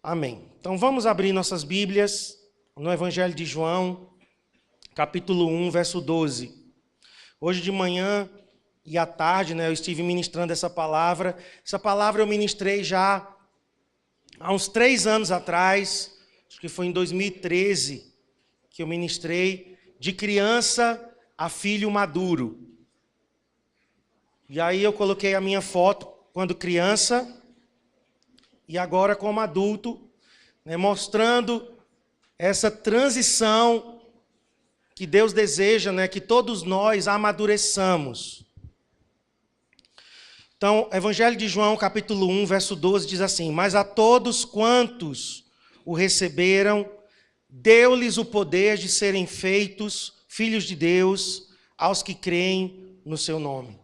Amém. Então vamos abrir nossas Bíblias no Evangelho de João, capítulo 1, verso 12. Hoje de manhã e à tarde, eu estive ministrando essa palavra. Essa palavra eu ministrei já há uns 3 anos atrás, acho que foi em 2013, que eu ministrei de criança a filho maduro. E aí eu coloquei a minha foto quando criança e agora como adulto, mostrando essa transição que Deus deseja, que todos nós amadureçamos. Então, Evangelho de João, capítulo 1, verso 12, diz assim: Mas a todos quantos o receberam, deu-lhes o poder de serem feitos filhos de Deus, aos que creem no seu nome.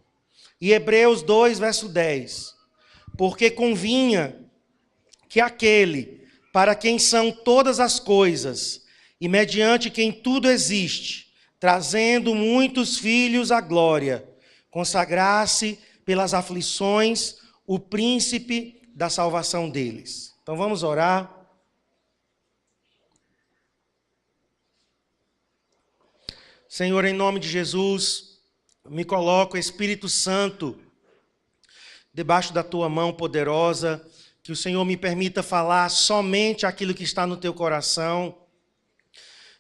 E Hebreus 2, verso 10: Porque convinha que aquele para quem são todas as coisas, e mediante quem tudo existe, trazendo muitos filhos à glória, consagrasse pelas aflições o príncipe da salvação deles. Então vamos orar. Senhor, em nome de Jesus, me coloco, Espírito Santo, debaixo da tua mão poderosa, que o Senhor me permita falar somente aquilo que está no teu coração.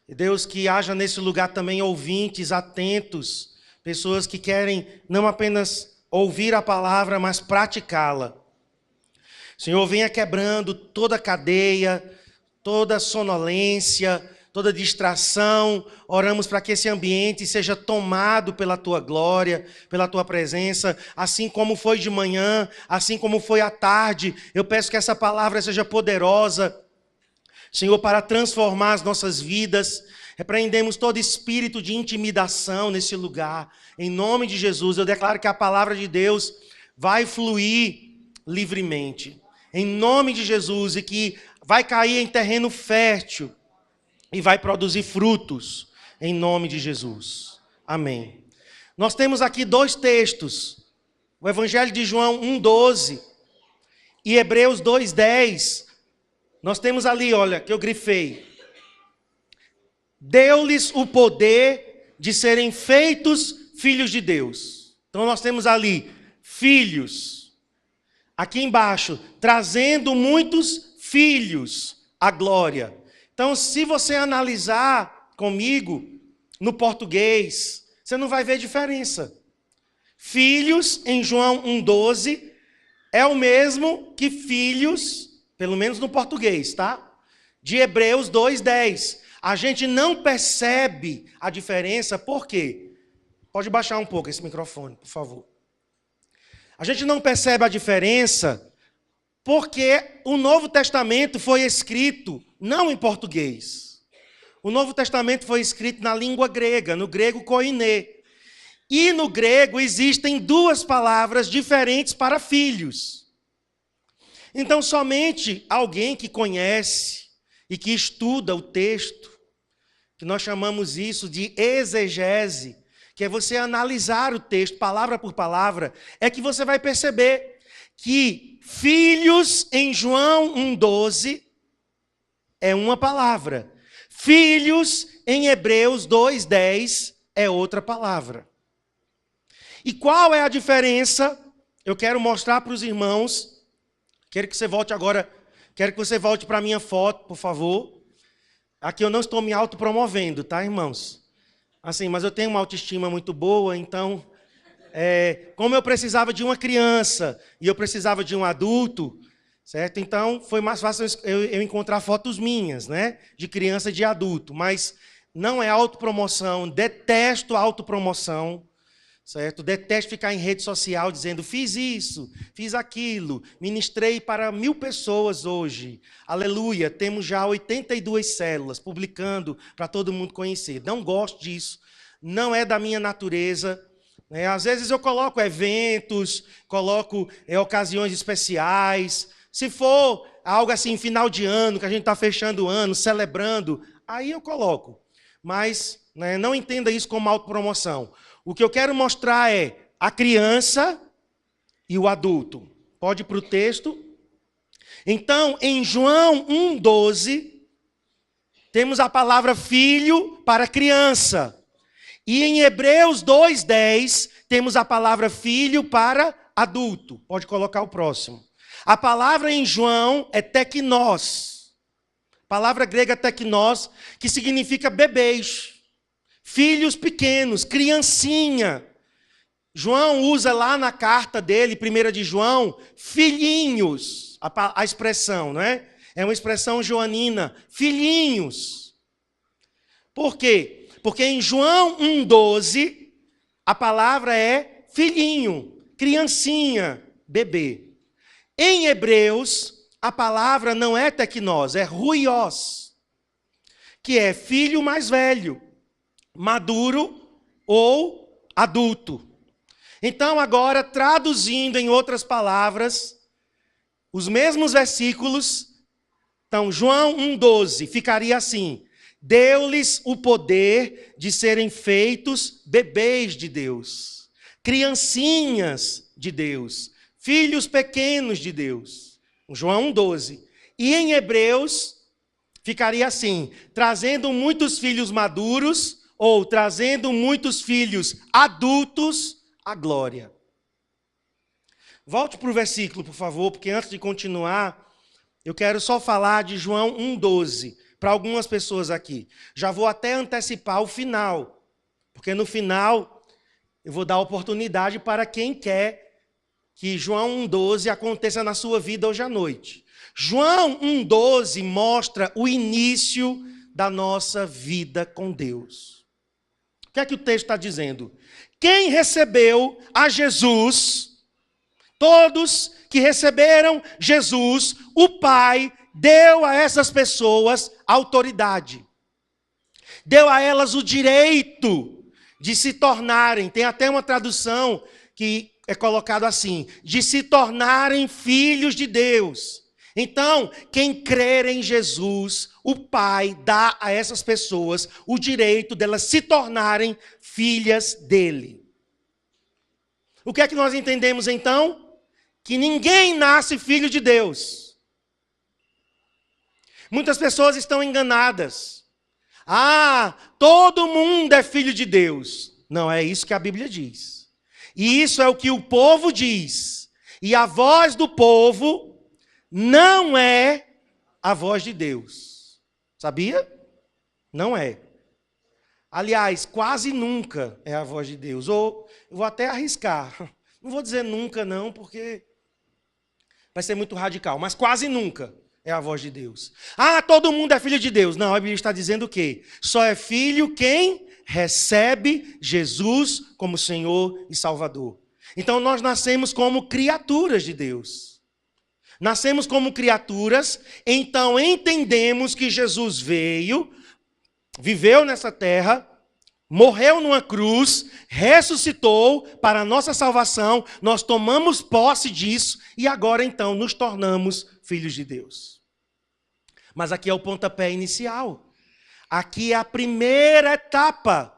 E Deus, que haja nesse lugar também ouvintes atentos, pessoas que querem não apenas ouvir a palavra, mas praticá-la. Senhor, venha quebrando toda cadeia, toda sonolência, toda distração. Oramos para que esse ambiente seja tomado pela tua glória, pela tua presença, assim como foi de manhã, assim como foi à tarde. Eu peço que essa palavra seja poderosa, Senhor, para transformar as nossas vidas. Repreendemos todo espírito de intimidação nesse lugar. Em nome de Jesus, eu declaro que a palavra de Deus vai fluir livremente. Em nome de Jesus, e que vai cair em terreno fértil e vai produzir frutos. Em nome de Jesus. Amém. Nós temos aqui 2 textos. O Evangelho de João 1,12 e Hebreus 2,10. Nós temos ali, olha, que eu grifei. Deu-lhes o poder de serem feitos filhos de Deus. Então nós temos ali, filhos. Aqui embaixo, trazendo muitos filhos à glória. Então, se você analisar comigo no português, você não vai ver diferença. Filhos, em João 1,12, é o mesmo que filhos, pelo menos no português, tá? De Hebreus 2,10. A gente não percebe a diferença, por quê? Pode baixar um pouco esse microfone, por favor. A gente não percebe a diferença porque o Novo Testamento foi escrito não em português. O Novo Testamento foi escrito na língua grega, no grego koiné. E no grego existem 2 palavras diferentes para filhos. Então, somente alguém que conhece e que estuda o texto, que nós chamamos isso de exegese, que é você analisar o texto palavra por palavra, é que você vai perceber que filhos em João 1,12 é uma palavra. Filhos em Hebreus 2,10 é outra palavra. E qual é a diferença? Eu quero mostrar para os irmãos. Quero que você volte agora. Quero que você volte para a minha foto, por favor. Aqui eu não estou me autopromovendo, tá, irmãos? Assim, mas eu tenho uma autoestima muito boa, então, como eu precisava de uma criança e eu precisava de um adulto, certo? Então, foi mais fácil eu encontrar fotos minhas, de criança e de adulto. Mas não é autopromoção, detesto autopromoção. Certo? Detesto ficar em rede social dizendo, fiz isso, fiz aquilo, ministrei para 1000 pessoas hoje. Aleluia, temos já 82 células, publicando para todo mundo conhecer. Não gosto disso, não é da minha natureza. Às vezes eu coloco eventos, coloco ocasiões especiais. Se for algo assim, final de ano, que a gente está fechando o ano, celebrando, aí eu coloco. Mas não entenda isso como autopromoção. O que eu quero mostrar é a criança e o adulto. Pode ir para o texto. Então, em João 1,12, temos a palavra filho para criança. E em Hebreus 2,10, temos a palavra filho para adulto. Pode colocar o próximo. A palavra em João é teknós. Palavra grega teknós, que significa bebês. Filhos pequenos, criancinha. João usa lá na carta dele, 1 de João, filhinhos. A expressão, não é? É uma expressão joanina. Filhinhos. Por quê? Porque em João 1,12, a palavra é filhinho, criancinha, bebê. Em Hebreus, a palavra não é teknós, é ruiós, que é filho mais velho, maduro ou adulto. Então, agora, traduzindo em outras palavras, os mesmos versículos, então, João 1,12, ficaria assim: deu-lhes o poder de serem feitos bebês de Deus, criancinhas de Deus, filhos pequenos de Deus. João 1,12. E em Hebreus, ficaria assim: trazendo muitos filhos maduros, ou trazendo muitos filhos adultos à glória. Volte para o versículo, por favor, porque antes de continuar, eu quero só falar de João 1,12. Para algumas pessoas aqui. Já vou até antecipar o final, porque no final eu vou dar oportunidade para quem quer que João 1,12 aconteça na sua vida hoje à noite. João 1,12 mostra o início da nossa vida com Deus. O que é que o texto está dizendo? Quem recebeu a Jesus, todos que receberam Jesus, o Pai deu a essas pessoas autoridade. Deu a elas o direito de se tornarem, tem até uma tradução que é colocado assim, de se tornarem filhos de Deus. Então, quem crer em Jesus, o Pai dá a essas pessoas o direito delas se tornarem filhas dele. O que é que nós entendemos então? Que ninguém nasce filho de Deus. Muitas pessoas estão enganadas. Ah, todo mundo é filho de Deus. Não é isso que a Bíblia diz. E isso é o que o povo diz. E a voz do povo não é a voz de Deus. Sabia? Não é. Aliás, quase nunca é a voz de Deus. Ou eu vou até arriscar. Não vou dizer nunca não, porque vai ser muito radical. Mas quase nunca é a voz de Deus. Ah, todo mundo é filho de Deus. Não, a Bíblia está dizendo o quê? Só é filho quem recebe Jesus como Senhor e Salvador. Então nós nascemos como criaturas de Deus. Nascemos como criaturas, então entendemos que Jesus veio, viveu nessa terra, morreu numa cruz, ressuscitou para a nossa salvação, nós tomamos posse disso e agora então nos tornamos filhos de Deus. Mas aqui é o pontapé inicial. Aqui é a primeira etapa.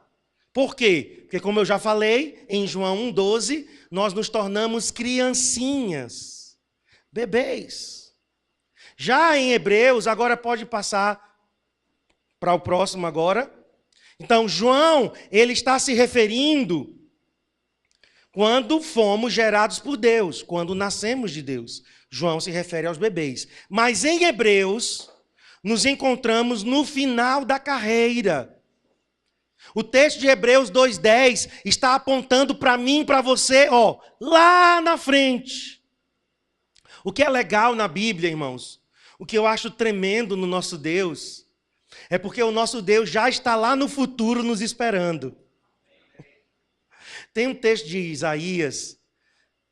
Por quê? Porque como eu já falei, em João 1,12, nós nos tornamos criancinhas, bebês. Já em Hebreus, agora pode passar para o próximo agora. Então, João, ele está se referindo quando fomos gerados por Deus, quando nascemos de Deus. João se refere aos bebês. Mas em Hebreus, nos encontramos no final da carreira. O texto de Hebreus 2,10 está apontando para mim e para você, lá na frente. O que é legal na Bíblia, irmãos, o que eu acho tremendo no nosso Deus, é porque o nosso Deus já está lá no futuro nos esperando. Tem um texto de Isaías,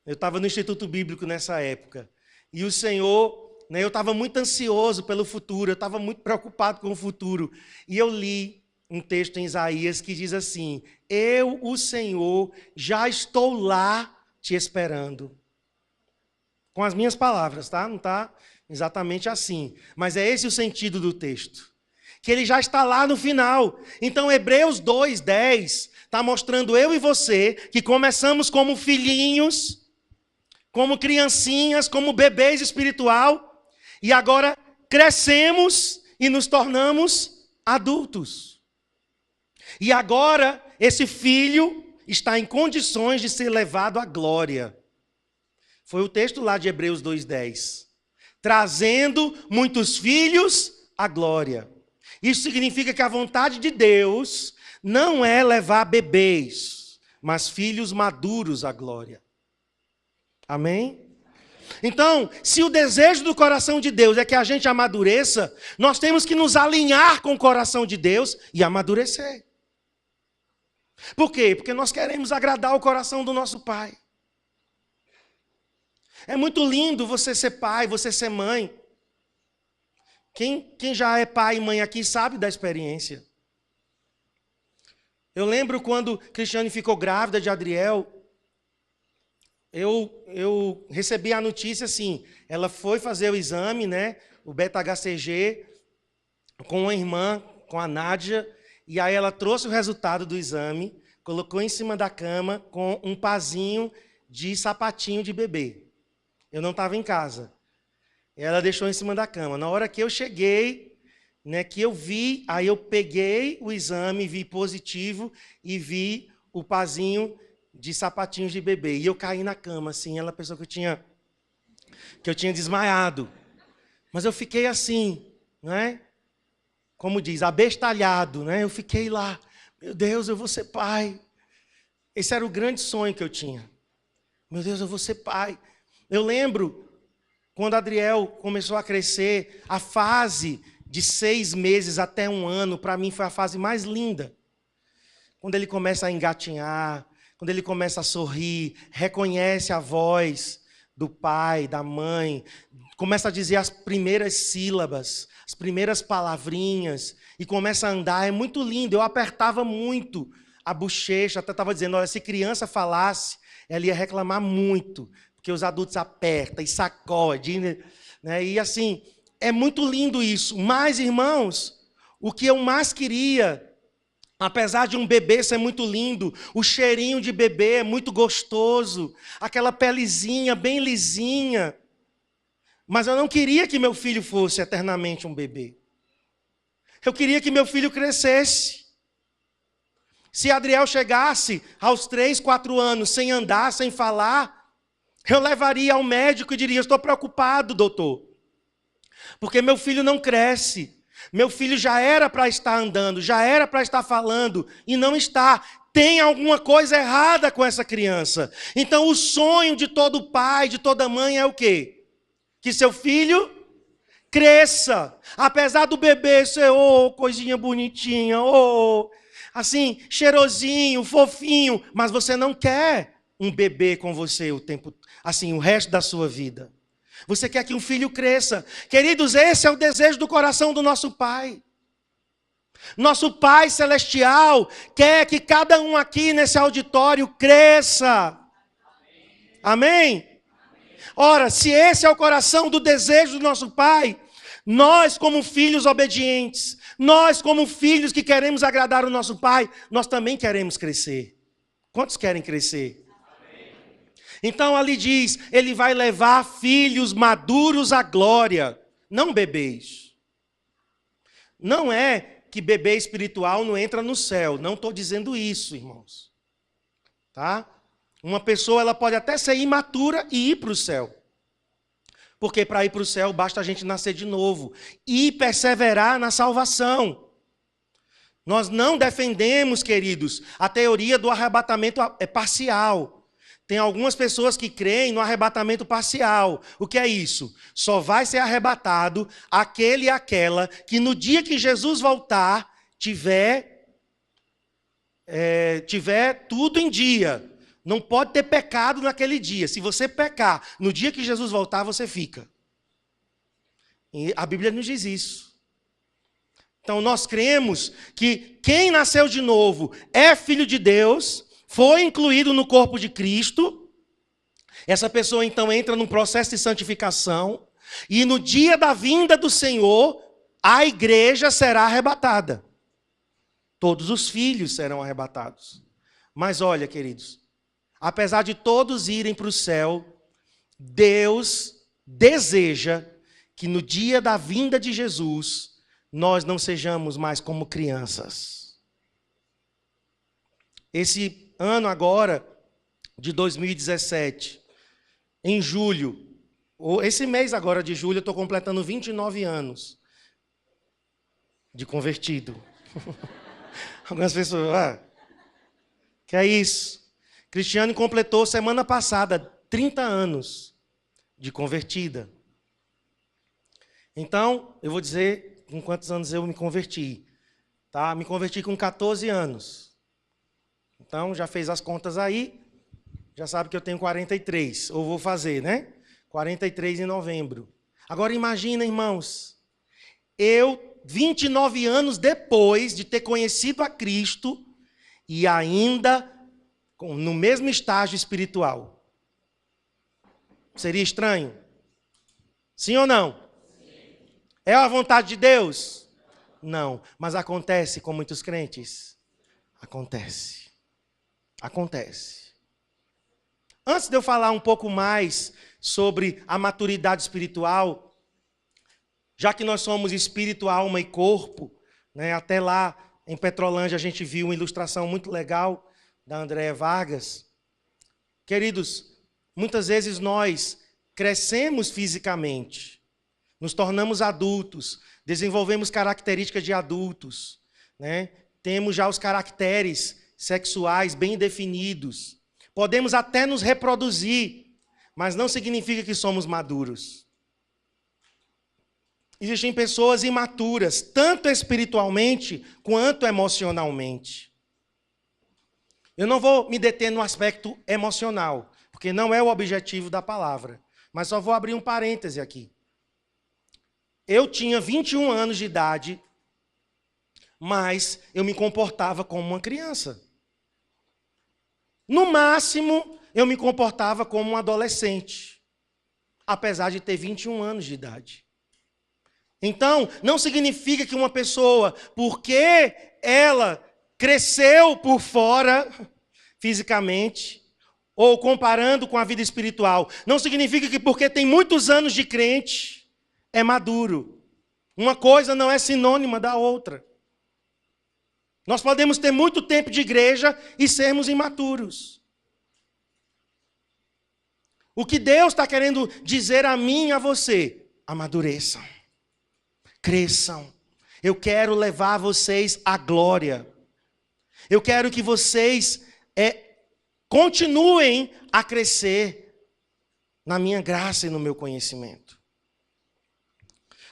eu estava no Instituto Bíblico nessa época, e o Senhor, eu estava muito ansioso pelo futuro, eu estava muito preocupado com o futuro, e eu li um texto em Isaías que diz assim: eu, o Senhor, já estou lá te esperando. Com as minhas palavras, tá? Não está exatamente assim, mas é esse o sentido do texto. Que ele já está lá no final. Então, Hebreus 2,10 está mostrando eu e você que começamos como filhinhos, como criancinhas, como bebês espiritual, E agora crescemos e nos tornamos adultos. E agora esse filho está em condições de ser levado à glória. Foi o texto lá de Hebreus 2:10. Trazendo muitos filhos à glória. Isso significa que a vontade de Deus não é levar bebês, mas filhos maduros à glória. Amém? Então, se o desejo do coração de Deus é que a gente amadureça, nós temos que nos alinhar com o coração de Deus e amadurecer. Por quê? Porque nós queremos agradar o coração do nosso Pai. É muito lindo você ser pai, você ser mãe. Quem já é pai e mãe aqui sabe da experiência. Eu lembro quando Cristiane ficou grávida de Adriel, eu recebi a notícia assim, ela foi fazer o exame, né, o beta-HCG, com uma irmã, com a Nádia, e aí ela trouxe o resultado do exame, colocou em cima da cama com um pazinho de sapatinho de bebê. Eu não estava em casa. Ela deixou em cima da cama. Na hora que eu cheguei, né, que eu vi, aí eu peguei o exame, vi positivo e vi o pazinho de sapatinhos de bebê. E eu caí na cama, assim, ela pensou que eu tinha desmaiado. Mas eu fiquei assim, né? Como diz, abestalhado, né? Eu fiquei lá, meu Deus, eu vou ser pai. Esse era o grande sonho que eu tinha. Meu Deus, eu vou ser pai. Eu lembro, quando Adriel começou a crescer, a fase de 6 meses até 1 ano, para mim foi a fase mais linda. Quando ele começa a engatinhar, quando ele começa a sorrir, reconhece a voz do pai, da mãe, começa a dizer as primeiras sílabas, as primeiras palavrinhas, e começa a andar, é muito lindo. Eu apertava muito a bochecha, até estava dizendo, olha, se criança falasse, ela ia reclamar muito, porque os adultos apertam e sacodem, né? E assim, é muito lindo isso. Mas, irmãos, o que eu mais queria, apesar de um bebê ser muito lindo, o cheirinho de bebê é muito gostoso, aquela pelezinha bem lisinha, mas eu não queria que meu filho fosse eternamente um bebê. Eu queria que meu filho crescesse. Se Adriel chegasse aos 3, 4 anos sem andar, sem falar, eu levaria ao médico e diria, estou preocupado, doutor, porque meu filho não cresce. Meu filho já era para estar andando, já era para estar falando, e não está. Tem alguma coisa errada com essa criança. Então o sonho de todo pai, de toda mãe é o quê? Que seu filho cresça. Apesar do bebê ser, coisinha bonitinha, assim, cheirosinho, fofinho, mas você não quer um bebê com você o tempo, assim, o resto da sua vida. Você quer que um filho cresça. Queridos, esse é o desejo do coração do nosso Pai. Nosso Pai Celestial quer que cada um aqui nesse auditório cresça. Amém? Ora, se esse é o coração do desejo do nosso Pai, nós como filhos obedientes, nós como filhos que queremos agradar o nosso Pai, nós também queremos crescer. Quantos querem crescer? Então ali diz, ele vai levar filhos maduros à glória, não bebês. Não é que bebê espiritual não entra no céu, não estou dizendo isso, irmãos. Tá? Uma pessoa ela pode até ser imatura e ir para o céu. Porque para ir para o céu basta a gente nascer de novo e perseverar na salvação. Nós não defendemos, queridos, a teoria do arrebatamento parcial. Tem algumas pessoas que creem no arrebatamento parcial. O que é isso? Só vai ser arrebatado aquele e aquela que no dia que Jesus voltar, tiver tudo em dia. Não pode ter pecado naquele dia. Se você pecar, no dia que Jesus voltar, você fica. E a Bíblia nos diz isso. Então nós cremos que quem nasceu de novo é filho de Deus, foi incluído no corpo de Cristo, essa pessoa então entra num processo de santificação, e no dia da vinda do Senhor, a igreja será arrebatada. Todos os filhos serão arrebatados. Mas olha, queridos, apesar de todos irem para o céu, Deus deseja que no dia da vinda de Jesus, nós não sejamos mais como crianças. Esse ano agora, de 2017, em julho, ou esse mês agora de julho, eu estou completando 29 anos de convertido. Algumas pessoas, que é isso? Cristiane completou semana passada 30 anos de convertida. Então, eu vou dizer com quantos anos eu me converti. Tá? Me converti com 14 anos. Então, já fez as contas aí, já sabe que eu tenho 43, ou vou fazer, né? 43 em novembro. Agora imagina, irmãos, eu, 29 anos depois de ter conhecido a Cristo, e ainda no mesmo estágio espiritual. Seria estranho? Sim ou não? É a vontade de Deus? Não, mas acontece com muitos crentes. Acontece. Acontece. Antes de eu falar um pouco mais sobre a maturidade espiritual, já que nós somos espírito, alma e corpo, né, até lá em Petrolândia a gente viu uma ilustração muito legal da Andréa Vargas. Queridos, muitas vezes nós crescemos fisicamente, nos tornamos adultos, desenvolvemos características de adultos, né? Temos já os caracteres sexuais bem definidos. Podemos até nos reproduzir, mas não significa que somos maduros. Existem pessoas imaturas, tanto espiritualmente quanto emocionalmente. Eu não vou me deter no aspecto emocional, porque não é o objetivo da palavra, mas só vou abrir um parêntese aqui. Eu tinha 21 anos de idade, mas eu me comportava como uma criança. No máximo, eu me comportava como um adolescente, apesar de ter 21 anos de idade. Então, não significa que uma pessoa, porque ela cresceu por fora, fisicamente, ou comparando com a vida espiritual, não significa que porque tem muitos anos de crente, é maduro. Uma coisa não é sinônima da outra. Nós podemos ter muito tempo de igreja e sermos imaturos. O que Deus está querendo dizer a mim e a você? Amadureçam. Cresçam. Eu quero levar vocês à glória. Eu quero que vocês continuem a crescer na minha graça e no meu conhecimento.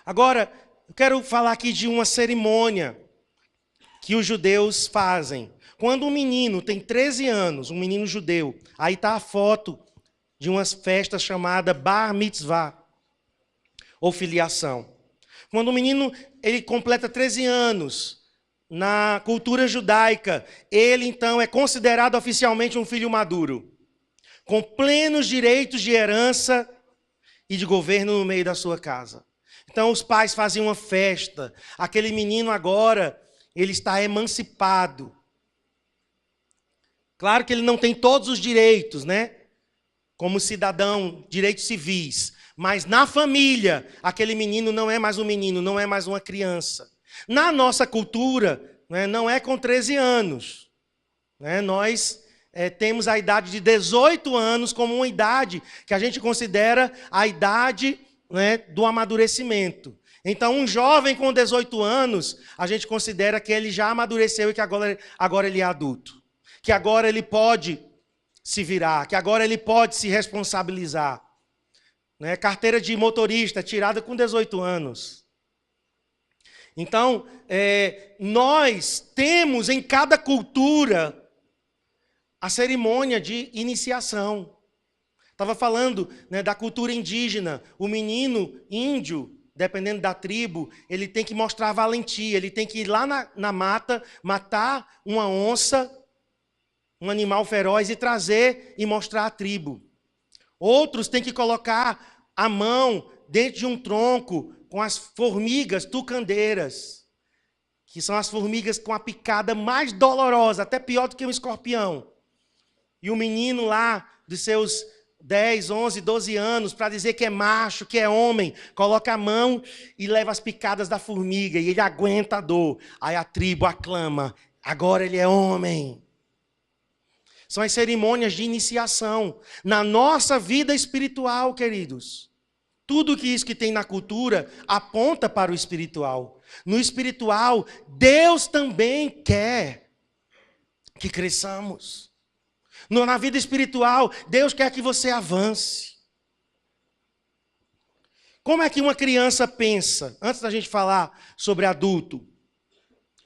Agora, eu quero falar aqui de uma cerimônia que os judeus fazem. Quando um menino tem 13 anos, um menino judeu, aí está a foto de umas festas chamadas Bar Mitzvah, ou filiação. Quando o menino ele completa 13 anos, na cultura judaica, ele então é considerado oficialmente um filho maduro, com plenos direitos de herança e de governo no meio da sua casa. Então os pais faziam uma festa, aquele menino agora, ele está emancipado. Claro que ele não tem todos os direitos, né? Como cidadão, direitos civis. Mas na família, aquele menino não é mais um menino, não é mais uma criança. Na nossa cultura, né, não é com 13 anos. Né? Nós temos a idade de 18 anos como uma idade que a gente considera a idade, né, do amadurecimento. Então, um jovem com 18 anos, a gente considera que ele já amadureceu e que agora ele é adulto. Que agora ele pode se virar, que agora ele pode se responsabilizar. Né? Carteira de motorista tirada com 18 anos. Então, nós temos em cada cultura a cerimônia de iniciação. Estava falando, né, da cultura indígena. O menino índio, dependendo da tribo, ele tem que mostrar valentia, ele tem que ir lá na mata, matar uma onça, um animal feroz, e trazer e mostrar à tribo. Outros têm que colocar a mão dentro de um tronco com as formigas tucandeiras, que são as formigas com a picada mais dolorosa, até pior do que um escorpião. E o menino lá, dos seus 10, 11, 12 anos, para dizer que é macho, que é homem, coloca a mão e leva as picadas da formiga, e ele aguenta a dor. Aí a tribo aclama, agora ele é homem. São as cerimônias de iniciação na nossa vida espiritual, queridos. Tudo que isso que tem na cultura aponta para o espiritual. No espiritual, Deus também quer que cresçamos. Na vida espiritual, Deus quer que você avance. Como é que uma criança pensa? Antes da gente falar sobre adulto.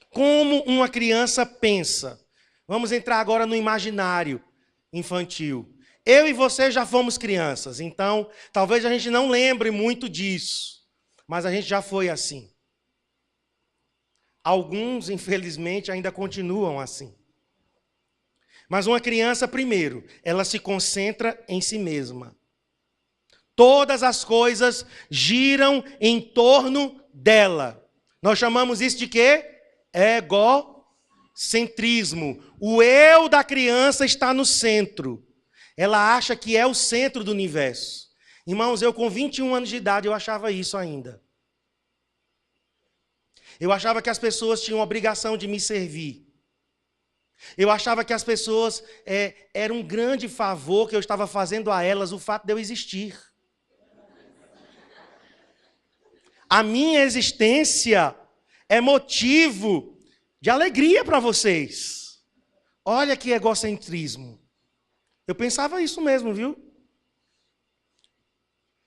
Como uma criança pensa? Vamos entrar agora no imaginário infantil. Eu e você já fomos crianças, então talvez a gente não lembre muito disso, mas a gente já foi assim. Alguns, infelizmente, ainda continuam assim. Mas uma criança, primeiro, ela se concentra em si mesma. Todas as coisas giram em torno dela. Nós chamamos isso de quê? Egocentrismo. O eu da criança está no centro. Ela acha que é o centro do universo. Irmãos, eu com 21 anos de idade, eu achava isso ainda. Eu achava que as pessoas tinham obrigação de me servir. Eu achava que as pessoas era um grande favor que eu estava fazendo a elas o fato de eu existir. A minha existência é motivo de alegria para vocês. Olha que egocentrismo. Eu pensava isso mesmo, viu?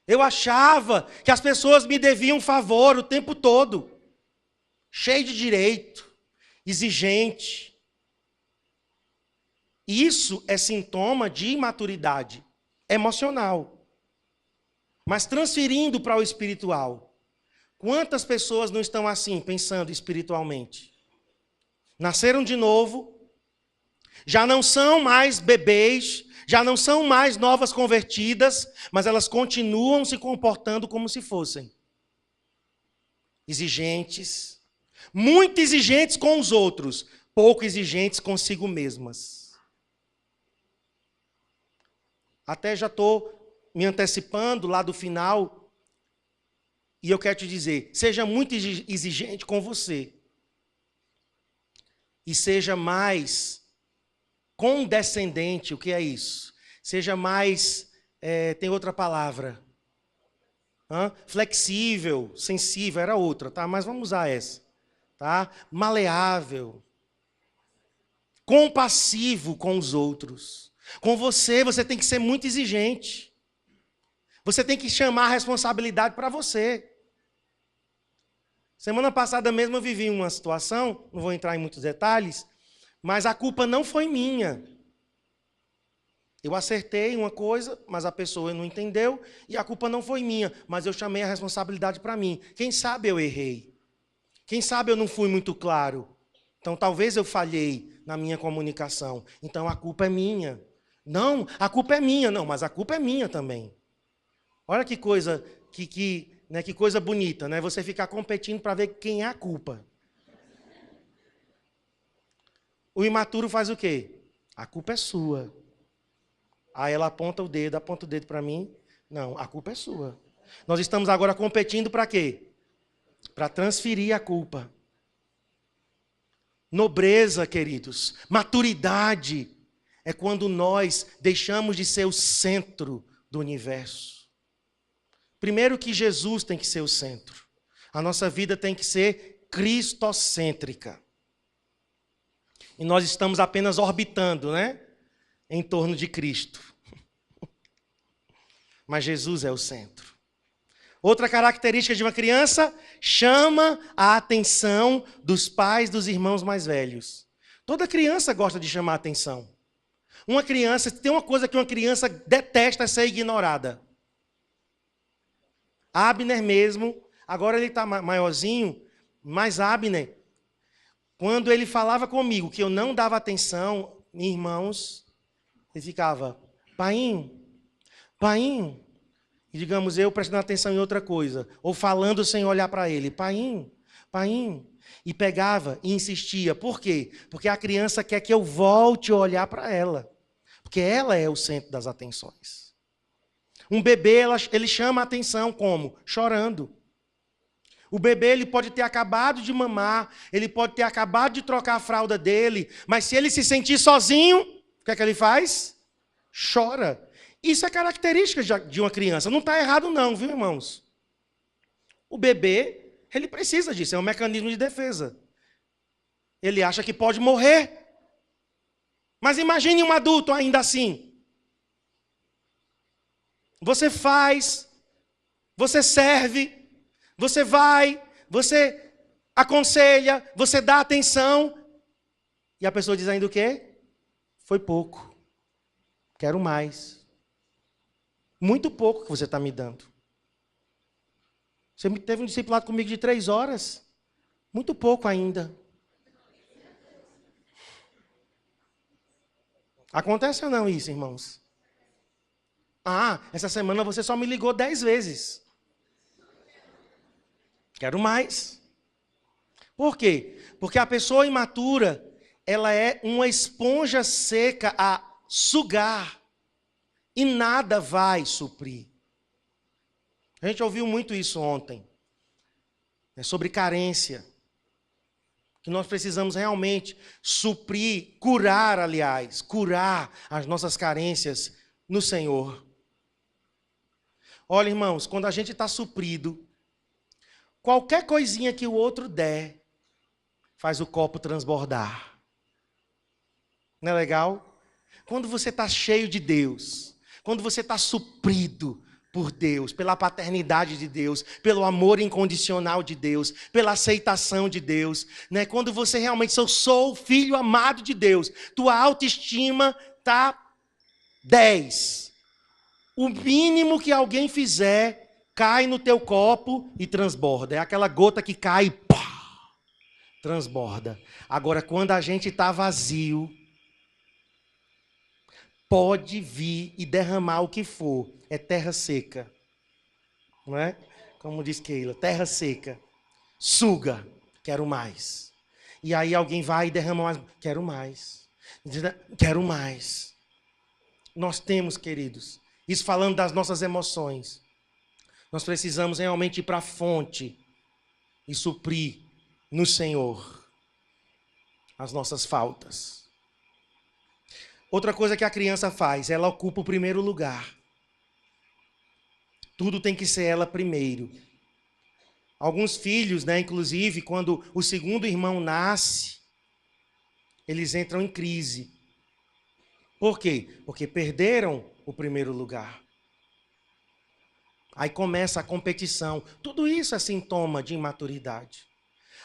Eu achava que as pessoas me deviam favor o tempo todo. Cheio de direito, exigente. Isso é sintoma de imaturidade emocional. Mas transferindo para o espiritual. Quantas pessoas não estão assim, pensando espiritualmente? Nasceram de novo, já não são mais bebês, já não são mais novas convertidas, mas elas continuam se comportando como se fossem. Exigentes, muito exigentes com os outros, pouco exigentes consigo mesmas. Até já estou me antecipando lá do final, e eu quero te dizer, seja muito exigente com você, e seja mais condescendente, o que é isso? Seja mais, tem outra palavra, flexível, sensível, era outra, tá? Mas vamos usar essa, tá? Maleável, compassivo com os outros. Com você tem que ser muito exigente. Você tem que chamar a responsabilidade para você. Semana passada mesmo eu vivi uma situação, não vou entrar em muitos detalhes, mas a culpa não foi minha. Eu acertei uma coisa, mas a pessoa não entendeu, e a culpa não foi minha, mas eu chamei a responsabilidade para mim. Quem sabe eu errei? Quem sabe eu não fui muito claro? Então talvez eu falhei na minha comunicação. Então a culpa é minha. Não, a culpa é minha. Não, mas a culpa é minha também. Olha que coisa, que coisa bonita, né? Você ficar competindo para ver quem é a culpa. O imaturo faz o quê? A culpa é sua. Aí ela aponta o dedo para mim. Não, a culpa é sua. Nós estamos agora competindo para quê? Para transferir a culpa. Nobreza, queridos, maturidade é quando nós deixamos de ser o centro do universo. Primeiro que Jesus tem que ser o centro. A nossa vida tem que ser cristocêntrica. E nós estamos apenas orbitando, né? Em torno de Cristo. Mas Jesus é o centro. Outra característica de uma criança, chama a atenção dos pais, dos irmãos mais velhos. Toda criança gosta de chamar a atenção. Uma criança, tem uma coisa que uma criança detesta, é ser ignorada. Abner mesmo, agora ele está maiorzinho, mas Abner, quando ele falava comigo que eu não dava atenção, irmãos, ele ficava, painho, e digamos, eu prestando atenção em outra coisa, ou falando sem olhar para ele, painho, e pegava e insistia. Por quê? Porque a criança quer que eu volte a olhar para ela, porque ela é o centro das atenções. Um bebê, ele chama a atenção como? Chorando. O bebê, ele pode ter acabado de mamar, ele pode ter acabado de trocar a fralda dele, mas se ele se sentir sozinho, o que é que ele faz? Chora. Isso é característica de uma criança. Não está errado não, viu, irmãos? O bebê, ele precisa disso, é um mecanismo de defesa. Ele acha que pode morrer. Mas imagine um adulto ainda assim. Você faz, você serve, você vai, você aconselha, você dá atenção. E a pessoa diz ainda o quê? Foi pouco. Quero mais. Muito pouco que você está me dando. Você teve um discipulado comigo de 3 horas. Muito pouco ainda. Acontece ou não isso, irmãos? Ah, essa semana você só me ligou 10 vezes. Quero mais. Por quê? Porque a pessoa imatura, ela é uma esponja seca a sugar. E nada vai suprir. A gente ouviu muito isso ontem. Sobre carência. Que nós precisamos realmente suprir, curar, aliás, curar as nossas carências no Senhor. Olha, irmãos, quando a gente está suprido, qualquer coisinha que o outro der, faz o copo transbordar. Não é legal? Quando você está cheio de Deus, quando você está suprido por Deus, pela paternidade de Deus, pelo amor incondicional de Deus, pela aceitação de Deus, né? Quando você realmente, eu sou o filho amado de Deus, tua autoestima está 10. O mínimo que alguém fizer, cai no teu copo e transborda. É aquela gota que cai e pá, transborda. Agora, quando a gente está vazio, pode vir e derramar o que for. É terra seca. Não é? Como diz Keila, terra seca. Suga, quero mais. E aí alguém vai e derrama mais. Quero mais. Quero mais. Nós temos, queridos, isso falando das nossas emoções. Nós precisamos realmente ir para a fonte e suprir no Senhor as nossas faltas. Outra coisa que a criança faz, ela ocupa o primeiro lugar. Tudo tem que ser ela primeiro. Alguns filhos, né, inclusive, quando o segundo irmão nasce, eles entram em crise. Por quê? Porque perderam o primeiro lugar. Aí começa a competição. Tudo isso é sintoma de imaturidade.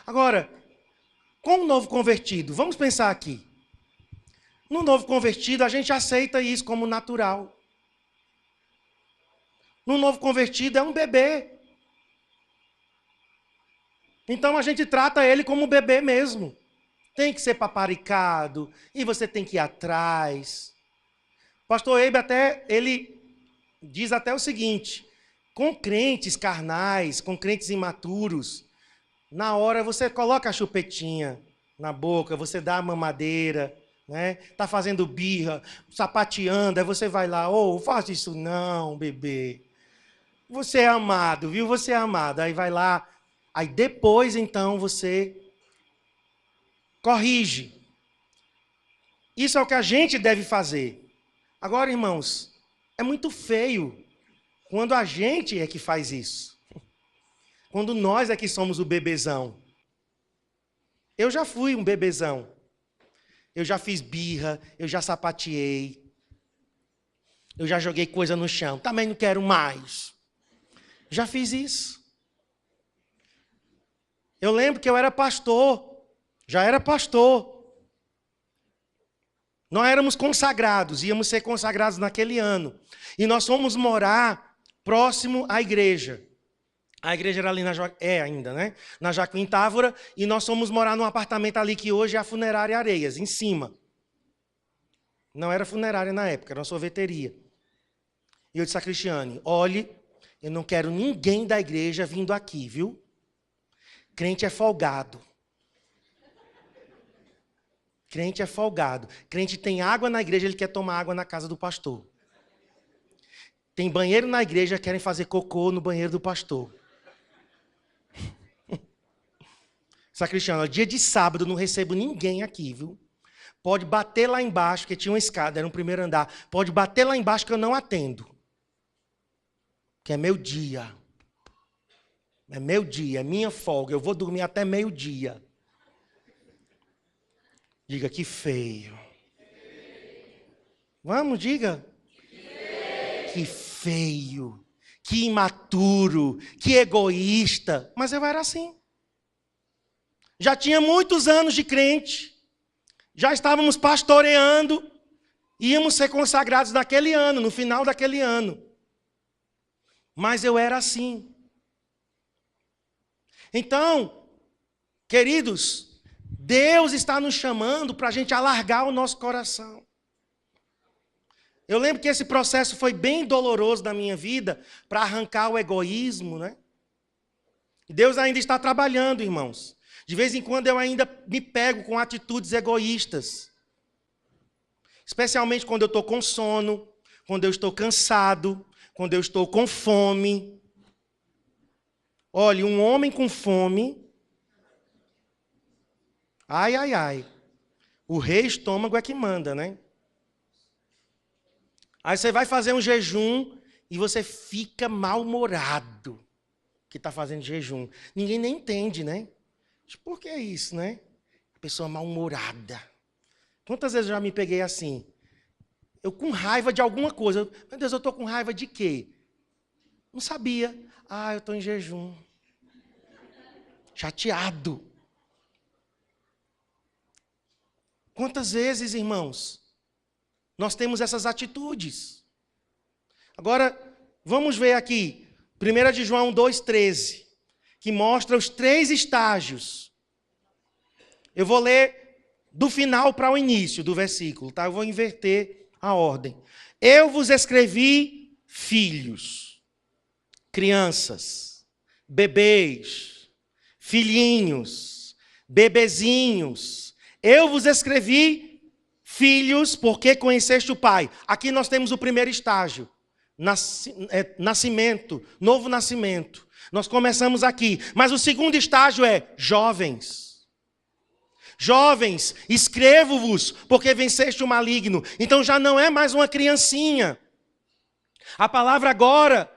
Agora, com o novo convertido, vamos pensar aqui. No novo convertido, a gente aceita isso como natural. No novo convertido é um bebê. Então a gente trata ele como bebê mesmo. Tem que ser paparicado, e você tem que ir atrás. Pastor Eibe ele diz até o seguinte: com crentes carnais, com crentes imaturos, na hora você coloca a chupetinha na boca, você dá a mamadeira, né? Tá fazendo birra, sapateando, aí você vai lá, faça isso não, bebê. Você é amado, viu? Você é amado. Aí vai lá, aí depois então você corrige. Isso é o que a gente deve fazer. Agora, irmãos, é muito feio quando a gente é que faz isso. Quando nós é que somos o bebezão. Eu já fui um bebezão. Eu já fiz birra, eu já sapateei. Eu já joguei coisa no chão. Também não quero mais. Já fiz isso. Eu lembro que eu era pastor. Já era pastor. Nós éramos consagrados, íamos ser consagrados naquele ano. E nós fomos morar próximo à igreja. A igreja era ali ainda, né? Na Jacuim Távora, e nós fomos morar num apartamento ali que hoje é a Funerária Areias, em cima. Não era funerária na época, era uma sorveteria. E eu disse a Cristiane, olhe, eu não quero ninguém da igreja vindo aqui, viu? Crente é folgado. Crente é folgado. Crente tem água na igreja, ele quer tomar água na casa do pastor. Tem banheiro na igreja, querem fazer cocô no banheiro do pastor. Sacristiano, dia de sábado não recebo ninguém aqui, viu? Pode bater lá embaixo, porque tinha uma escada, era no primeiro andar. Pode bater lá embaixo que eu não atendo. Que é meu dia. É meu dia, é minha folga. Eu vou dormir até meio-dia. Diga, que feio. Vamos, diga. Que feio. Que imaturo. Que egoísta. Mas eu era assim. Já tinha muitos anos de crente. Já estávamos pastoreando. Íamos ser consagrados naquele ano, no final daquele ano. Mas eu era assim. Então, queridos, Deus está nos chamando para a gente alargar o nosso coração. Eu lembro que esse processo foi bem doloroso na minha vida para arrancar o egoísmo, né? Deus ainda está trabalhando, irmãos. De vez em quando eu ainda me pego com atitudes egoístas. Especialmente quando eu estou com sono, quando eu estou cansado, quando eu estou com fome. Olha, um homem com fome... Ai, ai, ai. O rei estômago é que manda, né? Aí você vai fazer um jejum e você fica mal-humorado que está fazendo jejum. Ninguém nem entende, né? Por que é isso, né? A pessoa mal-humorada. Quantas vezes eu já me peguei assim? Eu com raiva de alguma coisa. Meu Deus, eu estou com raiva de quê? Não sabia. Ah, eu estou em jejum. Chateado. Quantas vezes, irmãos, nós temos essas atitudes? Agora, vamos ver aqui, 1 de João 2,13, que mostra os 3 estágios. Eu vou ler do final para o início do versículo, tá? Eu vou inverter a ordem. Eu vos escrevi, filhos, crianças, bebês, filhinhos, bebezinhos. Eu vos escrevi, filhos, porque conheceste o Pai. Aqui nós temos o primeiro estágio. Nascimento, novo nascimento. Nós começamos aqui. Mas o segundo estágio é jovens. Jovens, escrevo-vos, porque venceste o maligno. Então já não é mais uma criancinha. A palavra agora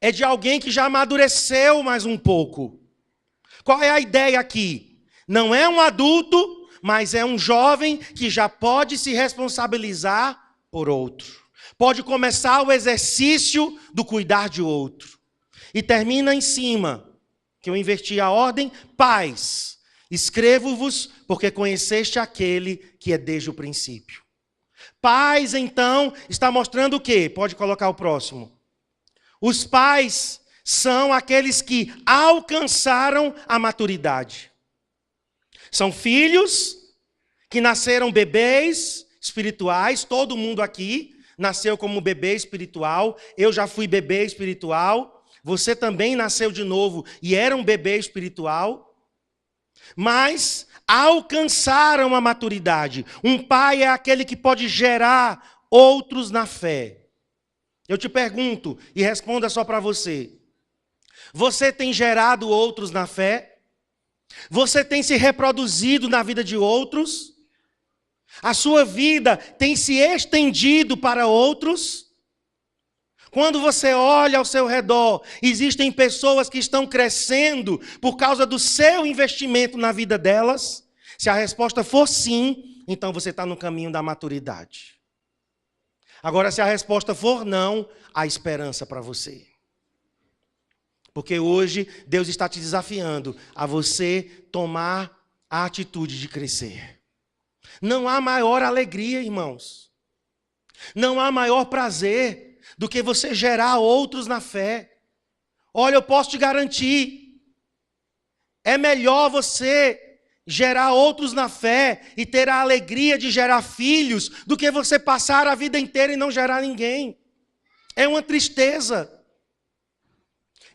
é de alguém que já amadureceu mais um pouco. Qual é a ideia aqui? Não é um adulto, mas é um jovem que já pode se responsabilizar por outro. Pode começar o exercício do cuidar de outro. E termina em cima, que eu inverti a ordem, pais, escrevo-vos porque conheceste aquele que é desde o princípio. Pais, então, está mostrando o quê? Pode colocar o próximo. Os pais são aqueles que alcançaram a maturidade. São filhos que nasceram bebês espirituais, todo mundo aqui nasceu como bebê espiritual, eu já fui bebê espiritual, você também nasceu de novo e era um bebê espiritual, mas alcançaram a maturidade. Um pai é aquele que pode gerar outros na fé. Eu te pergunto, e responda só para você. Você tem gerado outros na fé? Você tem se reproduzido na vida de outros? A sua vida tem se estendido para outros? Quando você olha ao seu redor, existem pessoas que estão crescendo por causa do seu investimento na vida delas? Se a resposta for sim, então você está no caminho da maturidade. Agora, se a resposta for não, há esperança para você. Porque hoje Deus está te desafiando a você tomar a atitude de crescer. Não há maior alegria, irmãos. Não há maior prazer do que você gerar outros na fé. Olha, eu posso te garantir, é melhor você gerar outros na fé e ter a alegria de gerar filhos do que você passar a vida inteira e não gerar ninguém. É uma tristeza.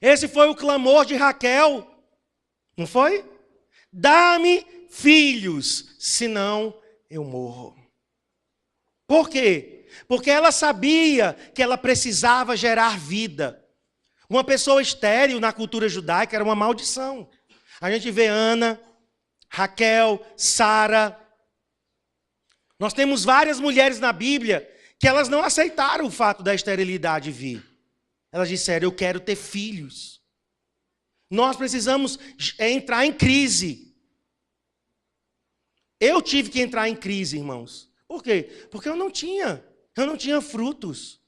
Esse foi o clamor de Raquel, não foi? Dá-me filhos, senão eu morro. Por quê? Porque ela sabia que ela precisava gerar vida. Uma pessoa estéril na cultura judaica era uma maldição. A gente vê Ana, Raquel, Sara. Nós temos várias mulheres na Bíblia que elas não aceitaram o fato da esterilidade vir. Elas disseram, eu quero ter filhos. Nós precisamos entrar em crise. Eu tive que entrar em crise, irmãos. Por quê? Porque eu não tinha frutos.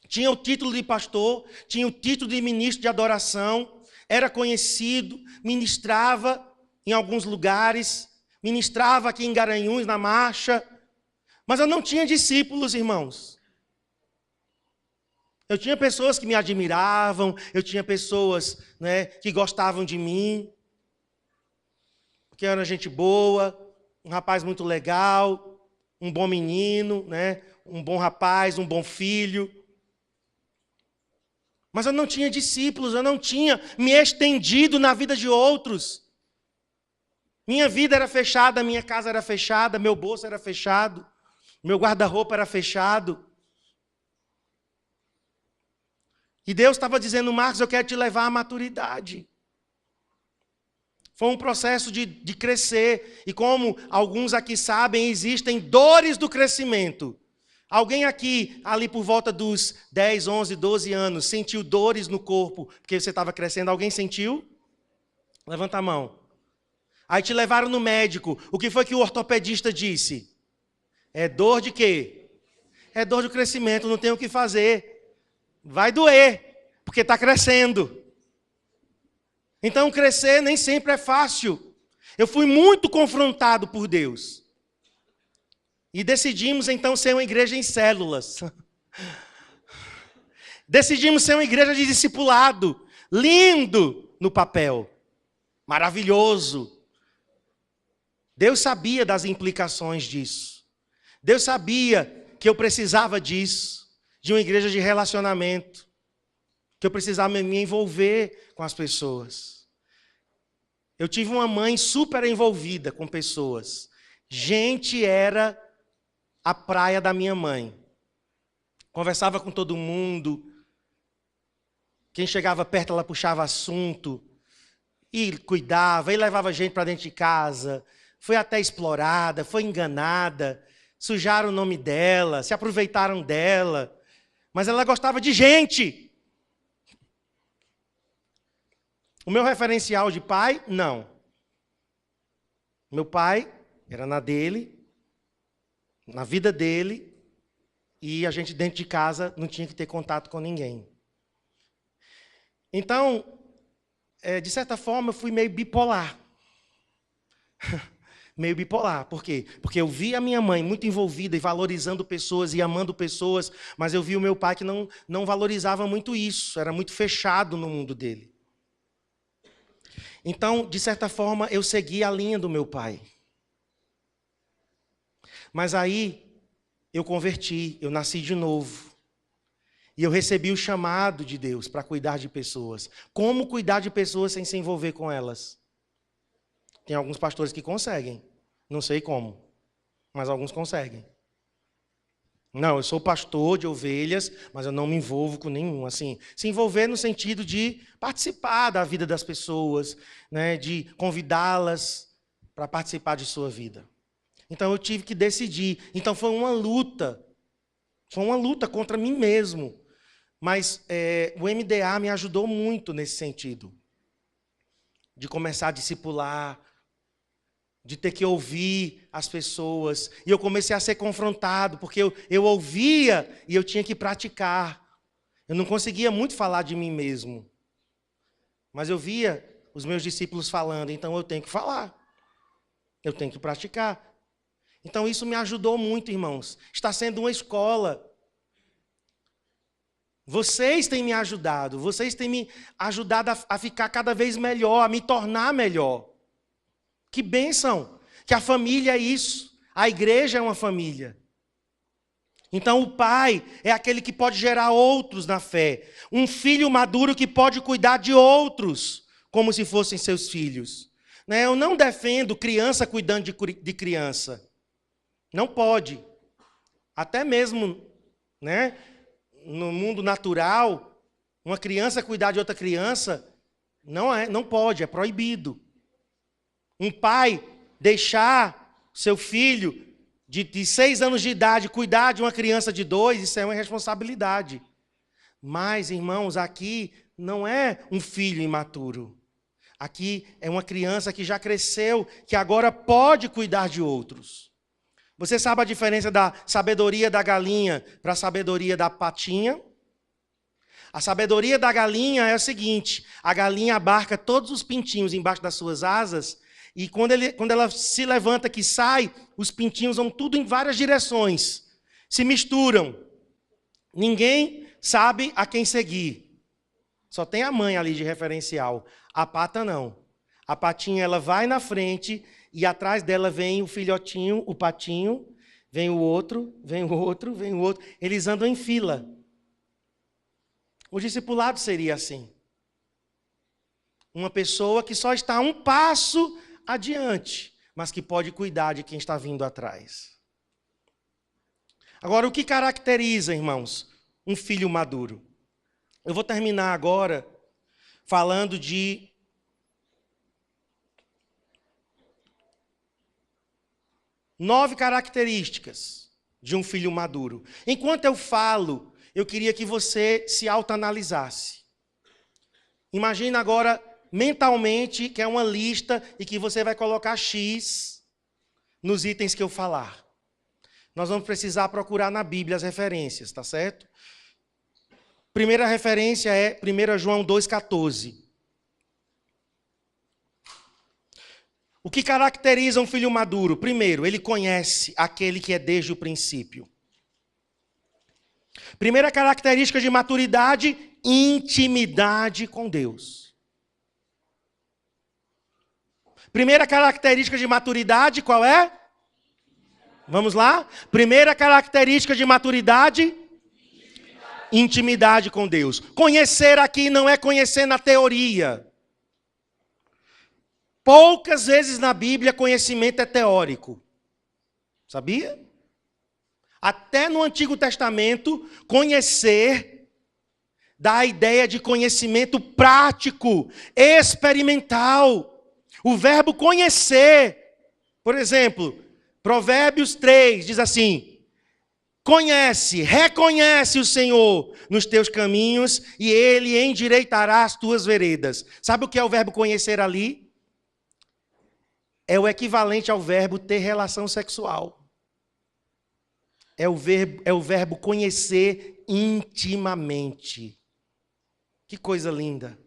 Tinha o título de pastor, tinha o título de ministro de adoração, era conhecido, ministrava em alguns lugares, ministrava aqui em Garanhuns, na marcha, mas eu não tinha discípulos, irmãos. Eu tinha pessoas que me admiravam, eu tinha pessoas, né, que gostavam de mim, porque eu era gente boa, um rapaz muito legal, um bom menino, né, um bom rapaz, um bom filho. Mas eu não tinha discípulos, eu não tinha me estendido na vida de outros. Minha vida era fechada, minha casa era fechada, meu bolso era fechado, meu guarda-roupa era fechado. E Deus estava dizendo, Marcos, eu quero te levar à maturidade. Foi um processo de crescer. E como alguns aqui sabem, existem dores do crescimento. Alguém aqui, ali por volta dos 10, 11, 12 anos, sentiu dores no corpo porque você estava crescendo? Alguém sentiu? Levanta a mão. Aí te levaram no médico. O que foi que o ortopedista disse? É dor de quê? É dor do crescimento, não tem o que fazer. Vai doer, porque está crescendo. Então, crescer nem sempre é fácil. Eu fui muito confrontado por Deus. E decidimos, então, ser uma igreja em células. Decidimos ser uma igreja de discipulado. Lindo no papel. Maravilhoso. Deus sabia das implicações disso. Deus sabia que eu precisava disso. De uma igreja de relacionamento. Que eu precisava me envolver com as pessoas. Eu tive uma mãe super envolvida com pessoas. Gente era a praia da minha mãe. Conversava com todo mundo. Quem chegava perto, ela puxava assunto. E cuidava, e levava gente para dentro de casa. Foi até explorada, foi enganada. Sujaram o nome dela, se aproveitaram dela. Mas ela gostava de gente. O meu referencial de pai, não. Meu pai era na dele, na vida dele, e a gente dentro de casa não tinha que ter contato com ninguém. Então, de certa forma, eu fui meio bipolar. Meio bipolar. Por quê? Porque eu vi a minha mãe muito envolvida e valorizando pessoas e amando pessoas, mas eu vi o meu pai que não valorizava muito isso, era muito fechado no mundo dele. Então, de certa forma, eu segui a linha do meu pai. Mas aí, eu converti, eu nasci de novo. E eu recebi o chamado de Deus para cuidar de pessoas. Como cuidar de pessoas sem se envolver com elas? Tem alguns pastores que conseguem. Não sei como, mas alguns conseguem. Não, eu sou pastor de ovelhas, mas eu não me envolvo com nenhum. Assim, se envolver no sentido de participar da vida das pessoas, né, de convidá-las para participar de sua vida. Então eu tive que decidir. Então foi uma luta contra mim mesmo. Mas o MDA me ajudou muito nesse sentido. De começar a discipular, de ter que ouvir as pessoas. E eu comecei a ser confrontado, porque eu ouvia e eu tinha que praticar. Eu não conseguia muito falar de mim mesmo. Mas eu via os meus discípulos falando, então eu tenho que falar. Eu tenho que praticar. Então isso me ajudou muito, irmãos. Está sendo uma escola. Vocês têm me ajudado. Vocês têm me ajudado a ficar cada vez melhor, a me tornar melhor. Que bênção, que a família é isso, a igreja é uma família. Então o pai é aquele que pode gerar outros na fé. Um filho maduro que pode cuidar de outros, como se fossem seus filhos. Eu não defendo criança cuidando de criança. Não pode. Até mesmo, né, no mundo natural, uma criança cuidar de outra criança não pode, é proibido. Um pai deixar seu filho de 6 anos de idade cuidar de uma criança de 2, isso é uma responsabilidade. Mas, irmãos, aqui não é um filho imaturo. Aqui é uma criança que já cresceu, que agora pode cuidar de outros. Você sabe a diferença da sabedoria da galinha para a sabedoria da patinha? A sabedoria da galinha é o seguinte: a galinha abarca todos os pintinhos embaixo das suas asas, e quando ela se levanta, que sai, os pintinhos vão tudo em várias direções, se misturam. Ninguém sabe a quem seguir. Só tem a mãe ali de referencial. A pata não. A patinha ela vai na frente e atrás dela vem o filhotinho, o patinho, vem o outro, vem o outro, vem o outro. Eles andam em fila. O discipulado seria assim. Uma pessoa que só está um passo adiante, mas que pode cuidar de quem está vindo atrás. Agora, o que caracteriza, irmãos, um filho maduro? Eu vou terminar agora falando de 9 características de um filho maduro. Enquanto eu falo, eu queria que você se autoanalisasse. Imagina agora, mentalmente, que é uma lista e que você vai colocar X nos itens que eu falar. Nós vamos precisar procurar na Bíblia as referências, tá certo? Primeira referência é 1 João 2,14. O que caracteriza um filho maduro? Primeiro, ele conhece aquele que é desde o princípio. Primeira característica de maturidade, intimidade com Deus. Primeira característica de maturidade, qual é? Vamos lá? Primeira característica de maturidade, intimidade com Deus. Conhecer aqui não é conhecer na teoria. Poucas vezes na Bíblia conhecimento é teórico. Sabia? Até no Antigo Testamento, conhecer dá a ideia de conhecimento prático, experimental. O verbo conhecer, por exemplo, Provérbios 3 diz assim: conhece, reconhece o Senhor nos teus caminhos e Ele endireitará as tuas veredas. Sabe o que é o verbo conhecer ali? É o equivalente ao verbo ter relação sexual. É o verbo conhecer intimamente. Que coisa linda.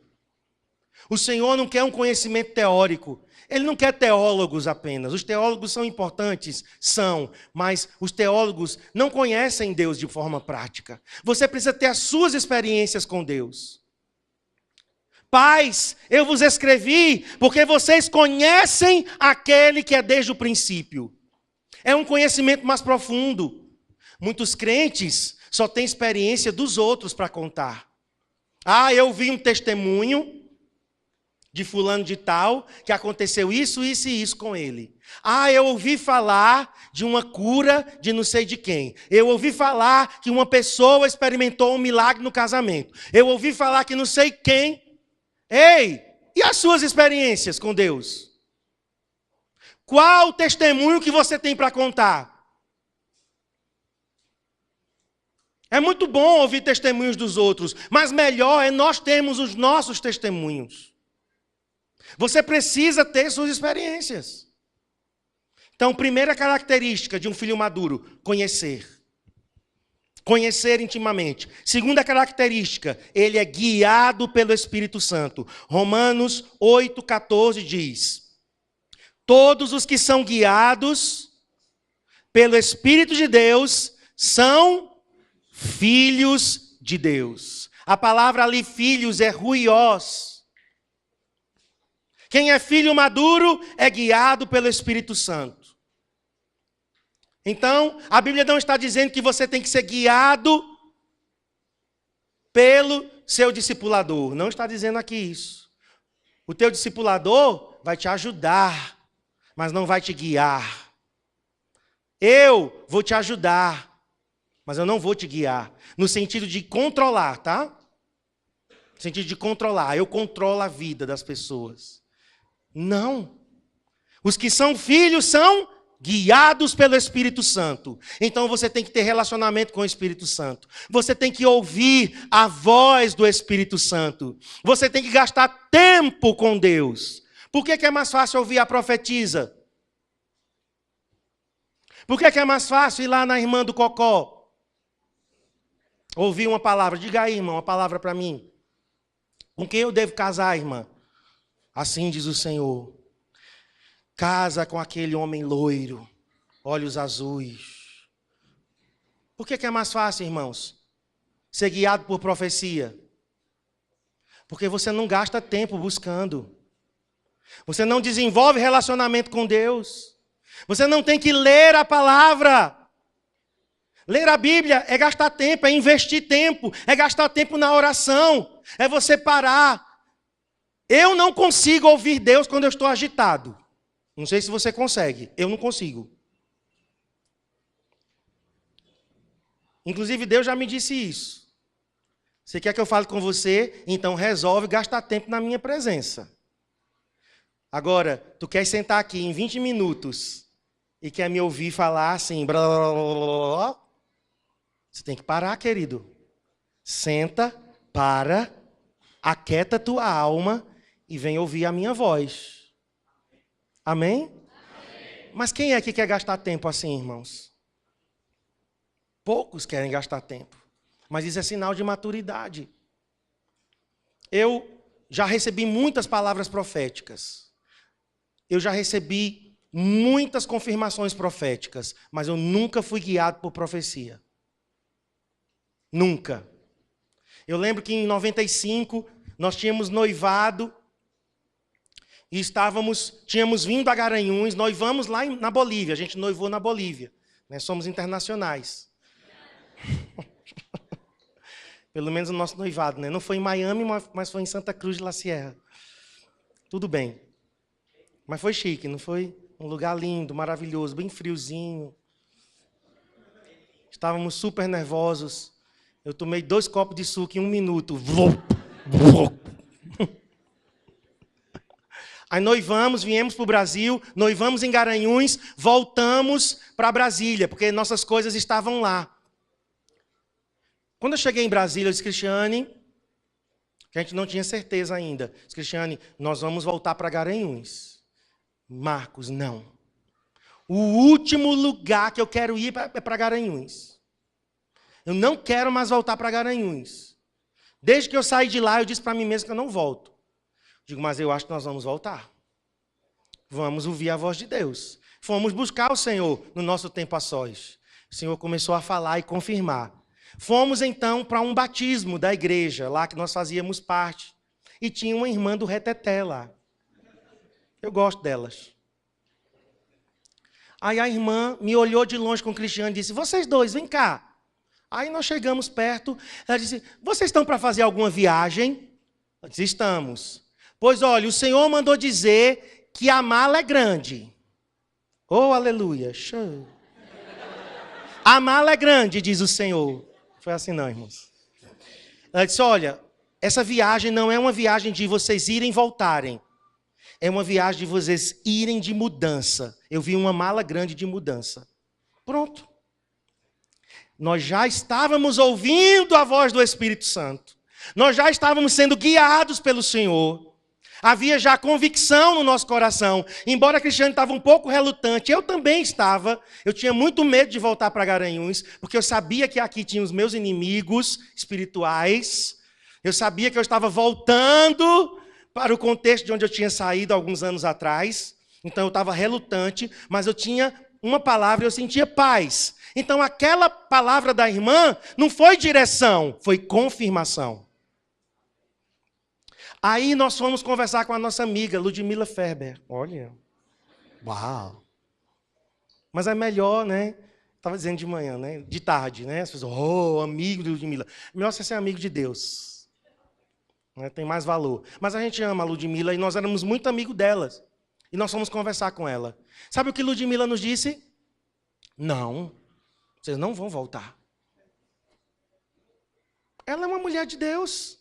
O Senhor não quer um conhecimento teórico. Ele não quer teólogos apenas. Os teólogos são importantes? São. Mas os teólogos não conhecem Deus de forma prática. Você precisa ter as suas experiências com Deus. Pais, eu vos escrevi porque vocês conhecem aquele que é desde o princípio. É um conhecimento mais profundo. Muitos crentes só têm experiência dos outros para contar. Ah, eu vi um testemunho de fulano de tal, que aconteceu isso, isso e isso com ele. Ah, eu ouvi falar de uma cura de não sei de quem. Eu ouvi falar que uma pessoa experimentou um milagre no casamento. Eu ouvi falar que não sei quem. Ei, e as suas experiências com Deus? Qual o testemunho que você tem para contar? É muito bom ouvir testemunhos dos outros, mas melhor é nós termos os nossos testemunhos. Você precisa ter suas experiências. Então, primeira característica de um filho maduro, conhecer. Conhecer intimamente. Segunda característica, ele é guiado pelo Espírito Santo. Romanos 8,14 diz: todos os que são guiados pelo Espírito de Deus são filhos de Deus. A palavra ali, filhos, é ruiós. Quem é filho maduro é guiado pelo Espírito Santo. Então, a Bíblia não está dizendo que você tem que ser guiado pelo seu discipulador. Não está dizendo aqui isso. O teu discipulador vai te ajudar, mas não vai te guiar. Eu vou te ajudar, Mas eu não vou te guiar. No sentido de controlar, tá? No sentido de controlar. Eu controlo a vida das pessoas. Não. Os que são filhos são guiados pelo Espírito Santo. Então você tem que ter relacionamento com o Espírito Santo. Você tem que ouvir a voz do Espírito Santo. Você tem que gastar tempo com Deus. Por que é mais fácil ouvir a profetisa? Por que é mais fácil ir lá na irmã do Cocó? Ouvir uma palavra. Diga aí, irmão, uma palavra para mim. Com quem eu devo casar, irmã? Assim diz o Senhor. Casa com aquele homem loiro, olhos azuis. Por que é mais fácil, irmãos? Ser guiado por profecia. Porque você não gasta tempo buscando. Você não desenvolve relacionamento com Deus. Você não tem que ler a palavra. Ler a Bíblia é gastar tempo, é investir tempo, é gastar tempo na oração, é você parar. Eu não consigo ouvir Deus quando eu estou agitado. Não sei se você consegue, eu não consigo. Inclusive, Deus já me disse isso. Você quer que eu fale com você? Então resolve gastar tempo na minha presença. Agora, tu quer sentar aqui em 20 minutos e quer me ouvir falar assim, blá, blá, blá, blá, blá. Você tem que parar, querido. Senta, para, aquieta tua alma e vem ouvir a minha voz. Amém? Amém? Mas quem é que quer gastar tempo assim, irmãos? Poucos querem gastar tempo. Mas isso é sinal de maturidade. Eu já recebi muitas palavras proféticas. Eu já recebi muitas confirmações proféticas. Mas eu nunca fui guiado por profecia. Nunca. Eu lembro que em 95 nós tínhamos noivado. E tínhamos vindo a Garanhuns, noivamos lá na Bolívia. A gente noivou na Bolívia. Né? Somos internacionais. Pelo menos o nosso noivado, né? Não foi em Miami, mas foi em Santa Cruz de la Sierra. Tudo bem. Mas foi chique, não foi? Um lugar lindo, maravilhoso, bem friozinho. Estávamos super nervosos. Eu tomei 2 copos de suco em 1 minuto. Aí noivamos, viemos para o Brasil, noivamos em Garanhuns, voltamos para Brasília, porque nossas coisas estavam lá. Quando eu cheguei em Brasília, eu disse, Cristiane, que a gente não tinha certeza ainda, disse, Cristiane, nós vamos voltar para Garanhuns. Marcos, não. O último lugar que eu quero ir é para Garanhuns. Eu não quero mais voltar para Garanhuns. Desde que eu saí de lá, eu disse para mim mesmo que eu não volto. Digo, mas eu acho que nós vamos voltar. Vamos ouvir a voz de Deus. Fomos buscar o Senhor no nosso tempo a sós. O Senhor começou a falar e confirmar. Fomos então para um batismo da igreja, lá que nós fazíamos parte. E tinha uma irmã do Reteté lá. Eu gosto delas. Aí a irmã me olhou de longe com o Cristiano e disse, vocês dois, vem cá. Aí nós chegamos perto, ela disse, vocês estão para fazer alguma viagem? Eu disse, estamos. Pois olha, o Senhor mandou dizer que a mala é grande. Oh, aleluia. A mala é grande, diz o Senhor. Foi assim não, irmãos. Ela disse, olha, essa viagem não é uma viagem de vocês irem e voltarem. É uma viagem de vocês irem de mudança. Eu vi uma mala grande de mudança. Pronto. Nós já estávamos ouvindo a voz do Espírito Santo. Nós já estávamos sendo guiados pelo Senhor. Havia já convicção no nosso coração. Embora Cristiano estava um pouco relutante, eu também estava. Eu tinha muito medo de voltar para Garanhuns, porque eu sabia que aqui tinha os meus inimigos espirituais. Eu sabia que eu estava voltando para o contexto de onde eu tinha saído alguns anos atrás. Então eu estava relutante, mas eu tinha uma palavra e eu sentia paz. Então aquela palavra da irmã não foi direção, foi confirmação. Aí nós fomos conversar com a nossa amiga, Ludmila Ferber. Olha, uau. Mas é melhor, né? Estava dizendo de manhã, né? De tarde, né? As pessoas, oh, amigo de Ludmila. Melhor você ser amigo de Deus. Né? Tem mais valor. Mas a gente ama a Ludmila e nós éramos muito amigos delas. E nós fomos conversar com ela. Sabe o que Ludmila nos disse? Não, vocês não vão voltar. Ela é uma mulher de Deus.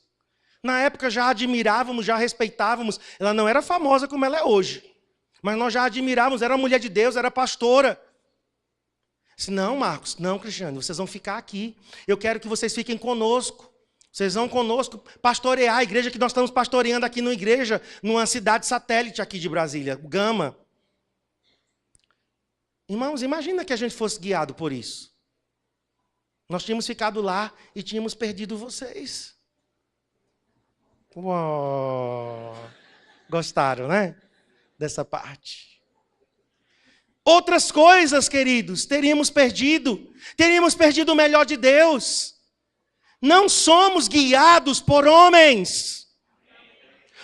Na época já admirávamos, já respeitávamos. Ela não era famosa como ela é hoje. Mas nós já admirávamos, era mulher de Deus, era pastora. Disse, não, Marcos, não, Cristiane, vocês vão ficar aqui. Eu quero que vocês fiquem conosco. Vocês vão conosco pastorear a igreja que nós estamos pastoreando aqui numa igreja, numa cidade satélite aqui de Brasília, Gama. Irmãos, imagina que a gente fosse guiado por isso. Nós tínhamos ficado lá e tínhamos perdido vocês. Uou. Gostaram, né? Dessa parte. Outras coisas, queridos, teríamos perdido. Teríamos perdido o melhor de Deus. Não somos guiados por homens.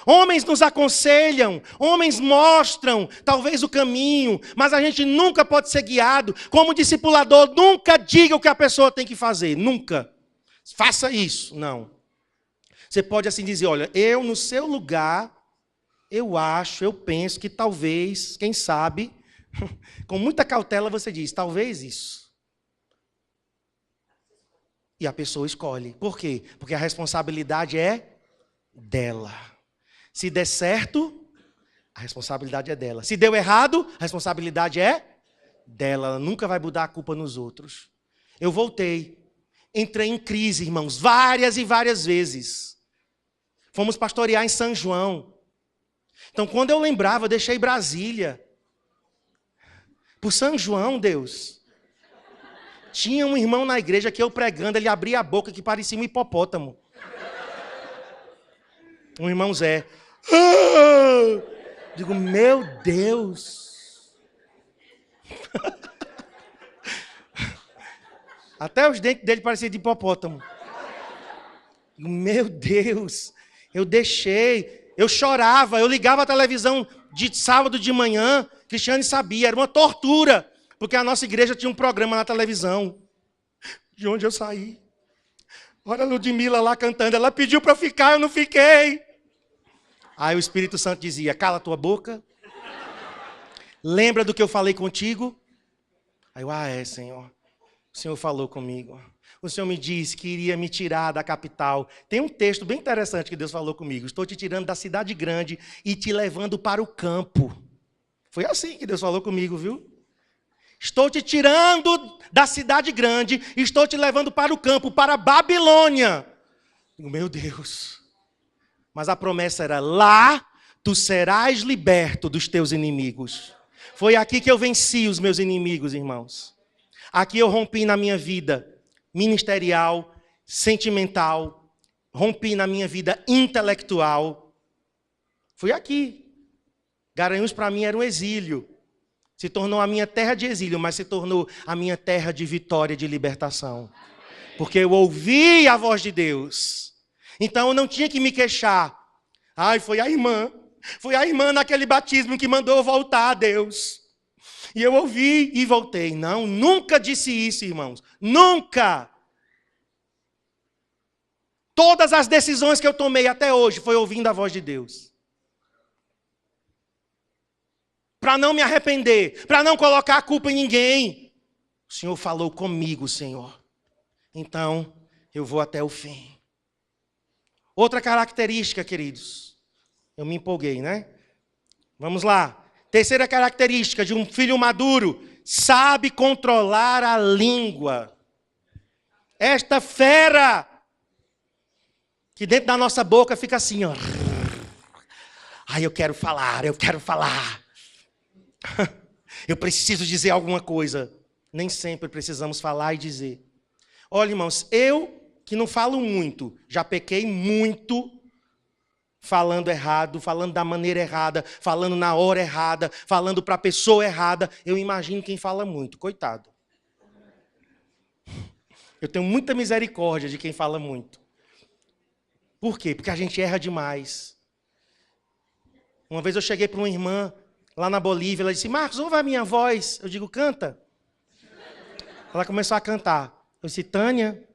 Homens nos aconselham, homens mostram talvez o caminho, mas a gente nunca pode ser guiado. Como discipulador, nunca diga o que a pessoa tem que fazer, nunca. Faça isso, não. Você pode assim dizer, olha, eu no seu lugar, eu penso que talvez, quem sabe, com muita cautela você diz, talvez isso. E a pessoa escolhe. Por quê? Porque a responsabilidade é dela. Se der certo, a responsabilidade é dela. Se deu errado, a responsabilidade é dela. Ela nunca vai mudar a culpa nos outros. Eu voltei. Entrei em crise, irmãos, várias e várias vezes. Fomos pastorear em São João. Então, quando eu lembrava, eu deixei Brasília. Por São João, Deus. Tinha um irmão na igreja que eu pregando, ele abria a boca que parecia um hipopótamo. Um irmão Zé. Digo, meu Deus. Até os dentes dele pareciam de hipopótamo. Digo, meu Deus. Eu deixei. Eu chorava. Eu ligava a televisão de sábado de manhã. Cristiane sabia. Era uma tortura. Porque a nossa igreja tinha um programa na televisão. De onde eu saí. Olha a Ludmila lá cantando. Ela pediu para ficar, eu não fiquei. Aí o Espírito Santo dizia, cala a tua boca. Lembra do que eu falei contigo? Aí eu, Senhor. O Senhor falou comigo. O Senhor me disse que iria me tirar da capital. Tem um texto bem interessante que Deus falou comigo. Estou te tirando da cidade grande e te levando para o campo. Foi assim que Deus falou comigo, viu? Estou te tirando da cidade grande, estou te levando para o campo, para a Babilônia. Meu Deus. Mas a promessa era, lá tu serás liberto dos teus inimigos. Foi aqui que eu venci os meus inimigos, irmãos. Aqui eu rompi na minha vida ministerial, sentimental, rompi na minha vida intelectual. Foi aqui. Garanhuns para mim era um exílio. Se tornou a minha terra de exílio, mas se tornou a minha terra de vitória, de libertação. Porque eu ouvi a voz de Deus. Então eu não tinha que me queixar. Ai, foi a irmã naquele batismo que mandou eu voltar a Deus. E eu ouvi e voltei. Não, nunca disse isso, irmãos. Nunca. Todas as decisões que eu tomei até hoje foi ouvindo a voz de Deus. Para não me arrepender, para não colocar a culpa em ninguém. O Senhor falou comigo, Senhor. Então, eu vou até o fim. Outra característica, queridos. Eu me empolguei, né? Vamos lá. Terceira característica de um filho maduro. Sabe controlar a língua. Esta fera, que dentro da nossa boca fica assim, ó. Ai, eu quero falar, eu quero falar. Eu preciso dizer alguma coisa. Nem sempre precisamos falar e dizer. Olha, irmãos, eu que não falo muito, já pequei muito falando errado, falando da maneira errada, falando na hora errada, falando para a pessoa errada. Eu imagino quem fala muito, coitado. Eu tenho muita misericórdia de quem fala muito. Por quê? Porque a gente erra demais. Uma vez eu cheguei para uma irmã lá na Bolívia, ela disse, Marcos, ouve a minha voz. Eu digo, canta. Ela começou a cantar. Eu disse, Tânia,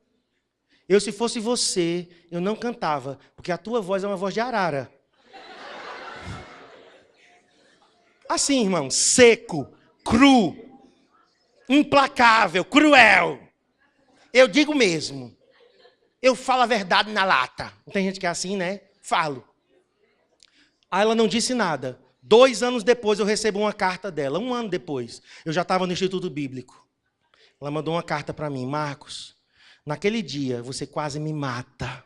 eu se fosse você, eu não cantava, porque a tua voz é uma voz de arara. Assim, irmão, seco, cru, implacável, cruel. Eu digo mesmo. Eu falo a verdade na lata. Não tem gente que é assim, né? Falo. Aí ela não disse nada. 2 anos depois eu recebo uma carta dela. 1 ano depois. Eu já estava no Instituto Bíblico. Ela mandou uma carta para mim. Marcos, naquele dia você quase me mata.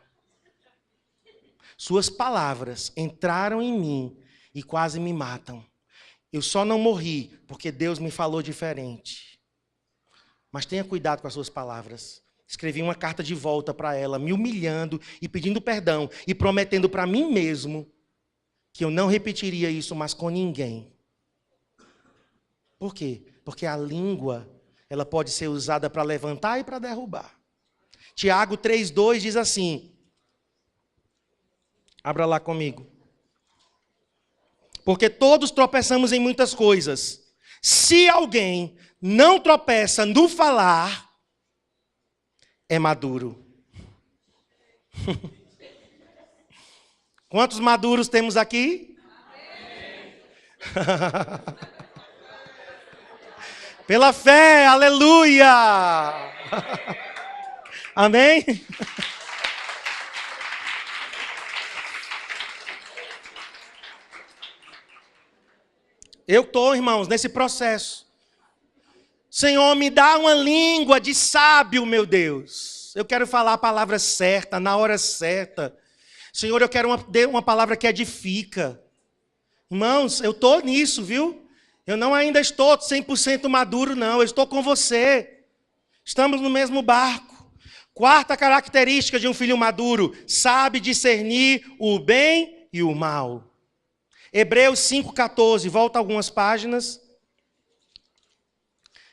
Suas palavras entraram em mim e quase me matam. Eu só não morri porque Deus me falou diferente. Mas tenha cuidado com as suas palavras. Escrevi uma carta de volta para ela, me humilhando e pedindo perdão e prometendo para mim mesmo que eu não repetiria isso mais com ninguém. Por quê? Porque a língua, ela pode ser usada para levantar e para derrubar. Tiago 3,2 diz assim, abra lá comigo. Porque todos tropeçamos em muitas coisas. Se alguém não tropeça no falar, é maduro. Quantos maduros temos aqui? Pela fé, aleluia! Amém? Eu estou, irmãos, nesse processo. Senhor, me dá uma língua de sábio, meu Deus. Eu quero falar a palavra certa, na hora certa. Senhor, eu quero uma palavra que edifica. Irmãos, eu estou nisso, viu? Eu não ainda estou 100% maduro, não. Eu estou com você. Estamos no mesmo barco. 4ª característica de um filho maduro: sabe discernir o bem e o mal. Hebreus 5,14. Volta algumas páginas.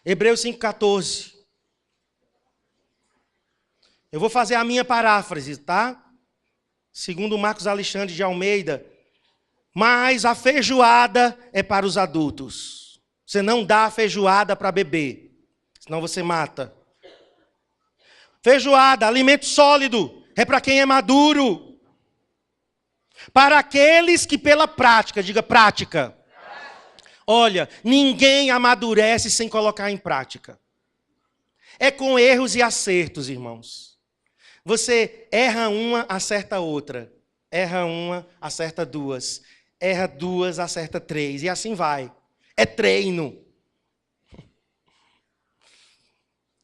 Hebreus 5,14. Eu vou fazer a minha paráfrase, tá? Segundo Marcos Alexandre de Almeida. Mas a feijoada é para os adultos. Você não dá a feijoada para bebê, senão você mata. Feijoada, alimento sólido, é para quem é maduro. Para aqueles que pela prática, diga prática. Olha, ninguém amadurece sem colocar em prática. É com erros e acertos, irmãos. Você erra uma, acerta outra. Erra uma, acerta 2. Erra 2, acerta 3. E assim vai. É treino.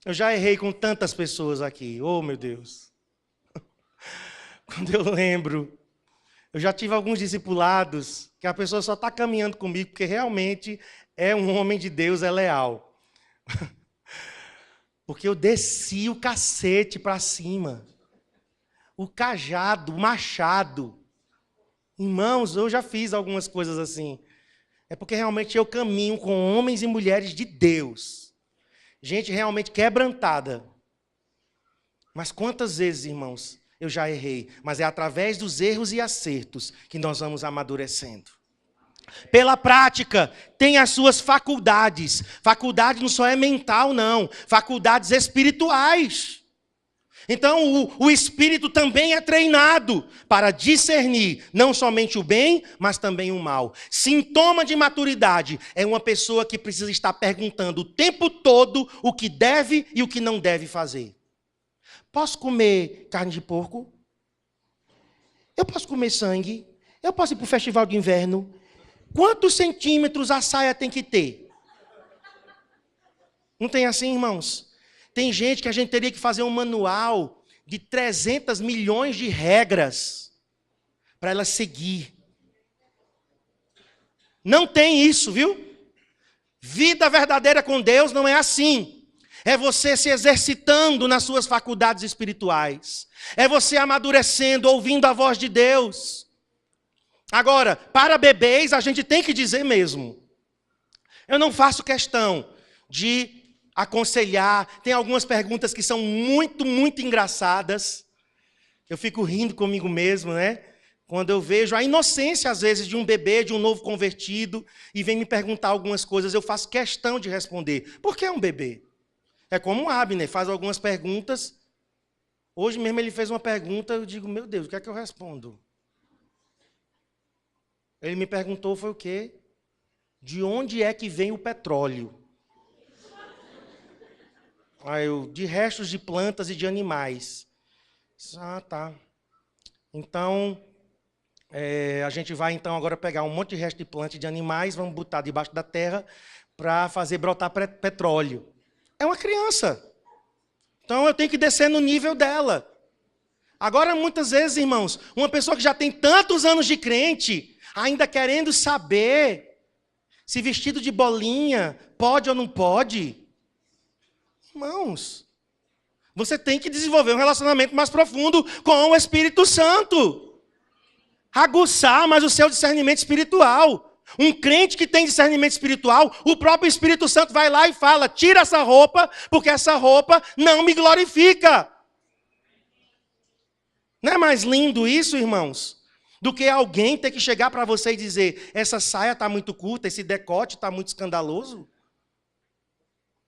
Eu já errei com tantas pessoas aqui. Oh, meu Deus. Quando eu lembro, eu já tive alguns discipulados que a pessoa só está caminhando comigo porque realmente é um homem de Deus, é leal. Porque eu desci o cacete para cima. O cajado, o machado. Irmãos, eu já fiz algumas coisas assim. É porque realmente eu caminho com homens e mulheres de Deus. Gente realmente quebrantada. Mas quantas vezes, irmãos, eu já errei. Mas é através dos erros e acertos que nós vamos amadurecendo. Pela prática, tem as suas faculdades. Faculdade não só é mental, não. Faculdades espirituais. Então, o espírito também é treinado para discernir não somente o bem, mas também o mal. Sintoma de maturidade é uma pessoa que precisa estar perguntando o tempo todo o que deve e o que não deve fazer. Posso comer carne de porco? Eu posso comer sangue? Eu posso ir para o festival de inverno? Quantos centímetros a saia tem que ter? Não tem assim, irmãos? Tem gente que a gente teria que fazer um manual de 300 milhões de regras para ela seguir. Não tem isso, viu? Vida verdadeira com Deus não é assim. É você se exercitando nas suas faculdades espirituais. É você amadurecendo, ouvindo a voz de Deus. Agora, para bebês, a gente tem que dizer mesmo. Eu não faço questão de aconselhar. Tem algumas perguntas que são muito, muito engraçadas. Eu fico rindo comigo mesmo, né? Quando eu vejo a inocência, às vezes, de um bebê, de um novo convertido, e vem me perguntar algumas coisas, eu faço questão de responder. Por que é um bebê? É como o Abner, faz algumas perguntas. Hoje mesmo ele fez uma pergunta, eu digo, meu Deus, o que é que eu respondo? Ele me perguntou, foi o quê? De onde é que vem o petróleo? Aí eu, de restos de plantas e de animais. Ah, tá. Então, a gente vai então agora pegar um monte de resto de planta de animais, vamos botar debaixo da terra para fazer brotar petróleo. É uma criança. Então eu tenho que descer no nível dela. Agora, muitas vezes, irmãos, uma pessoa que já tem tantos anos de crente, ainda querendo saber se vestido de bolinha pode ou não pode. Irmãos, você tem que desenvolver um relacionamento mais profundo com o Espírito Santo. Aguçar mais o seu discernimento espiritual. Um crente que tem discernimento espiritual, o próprio Espírito Santo vai lá e fala, tira essa roupa, porque essa roupa não me glorifica. Não é mais lindo isso, irmãos? Do que alguém ter que chegar para você e dizer, essa saia está muito curta, esse decote está muito escandaloso.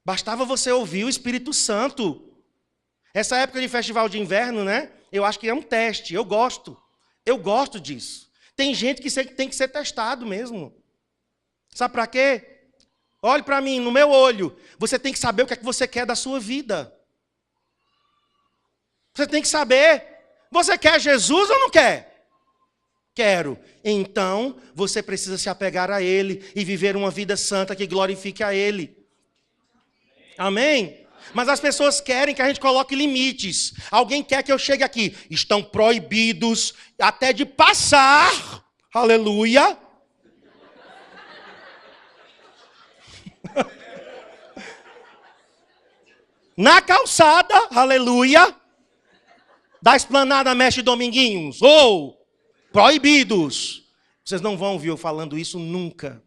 Bastava você ouvir o Espírito Santo. Essa época de festival de inverno, né? Eu acho que é um teste, eu gosto. Eu gosto disso. Tem gente que tem que ser testado mesmo. Sabe para quê? Olhe para mim, no meu olho. Você tem que saber o que é que você quer da sua vida. Você tem que saber. Você quer Jesus ou não quer? Quero. Então, você precisa se apegar a Ele e viver uma vida santa que glorifique a Ele. Amém? Mas as pessoas querem que a gente coloque limites. Alguém quer que eu chegue aqui. Estão proibidos até de passar. Aleluia. Na calçada. Aleluia. Da Esplanada Mestre Dominguinhos. Ou proibidos. Vocês não vão ouvir eu falando isso nunca.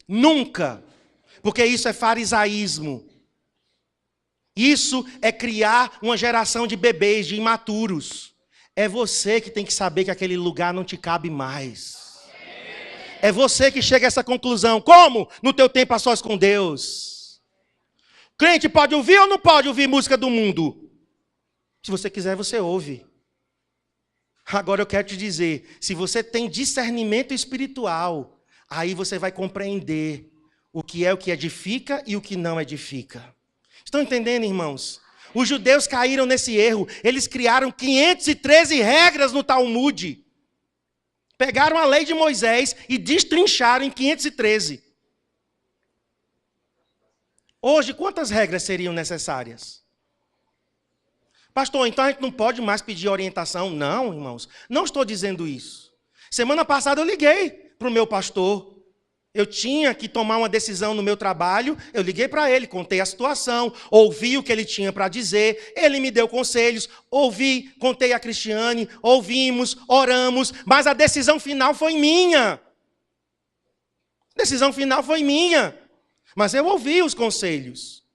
Nunca. Porque isso é farisaísmo. Isso é criar uma geração de bebês, de imaturos. É você que tem que saber que aquele lugar não te cabe mais. É você que chega a essa conclusão. Como? No teu tempo a sós com Deus. Crente pode ouvir ou não pode ouvir música do mundo? Se você quiser, você ouve. Agora eu quero te dizer, se você tem discernimento espiritual, aí você vai compreender o que edifica e o que não edifica. Estão entendendo, irmãos? Os judeus caíram nesse erro. Eles criaram 513 regras no Talmud. Pegaram a lei de Moisés e destrincharam em 513. Hoje, quantas regras seriam necessárias? Pastor, então a gente não pode mais pedir orientação? Não, irmãos. Não estou dizendo isso. Semana passada eu liguei para o meu pastor. Eu tinha que tomar uma decisão no meu trabalho, eu liguei para ele, contei a situação, ouvi o que ele tinha para dizer, ele me deu conselhos, ouvi, contei a Cristiane, ouvimos, oramos, mas a decisão final foi minha. A decisão final foi minha, mas eu ouvi os conselhos.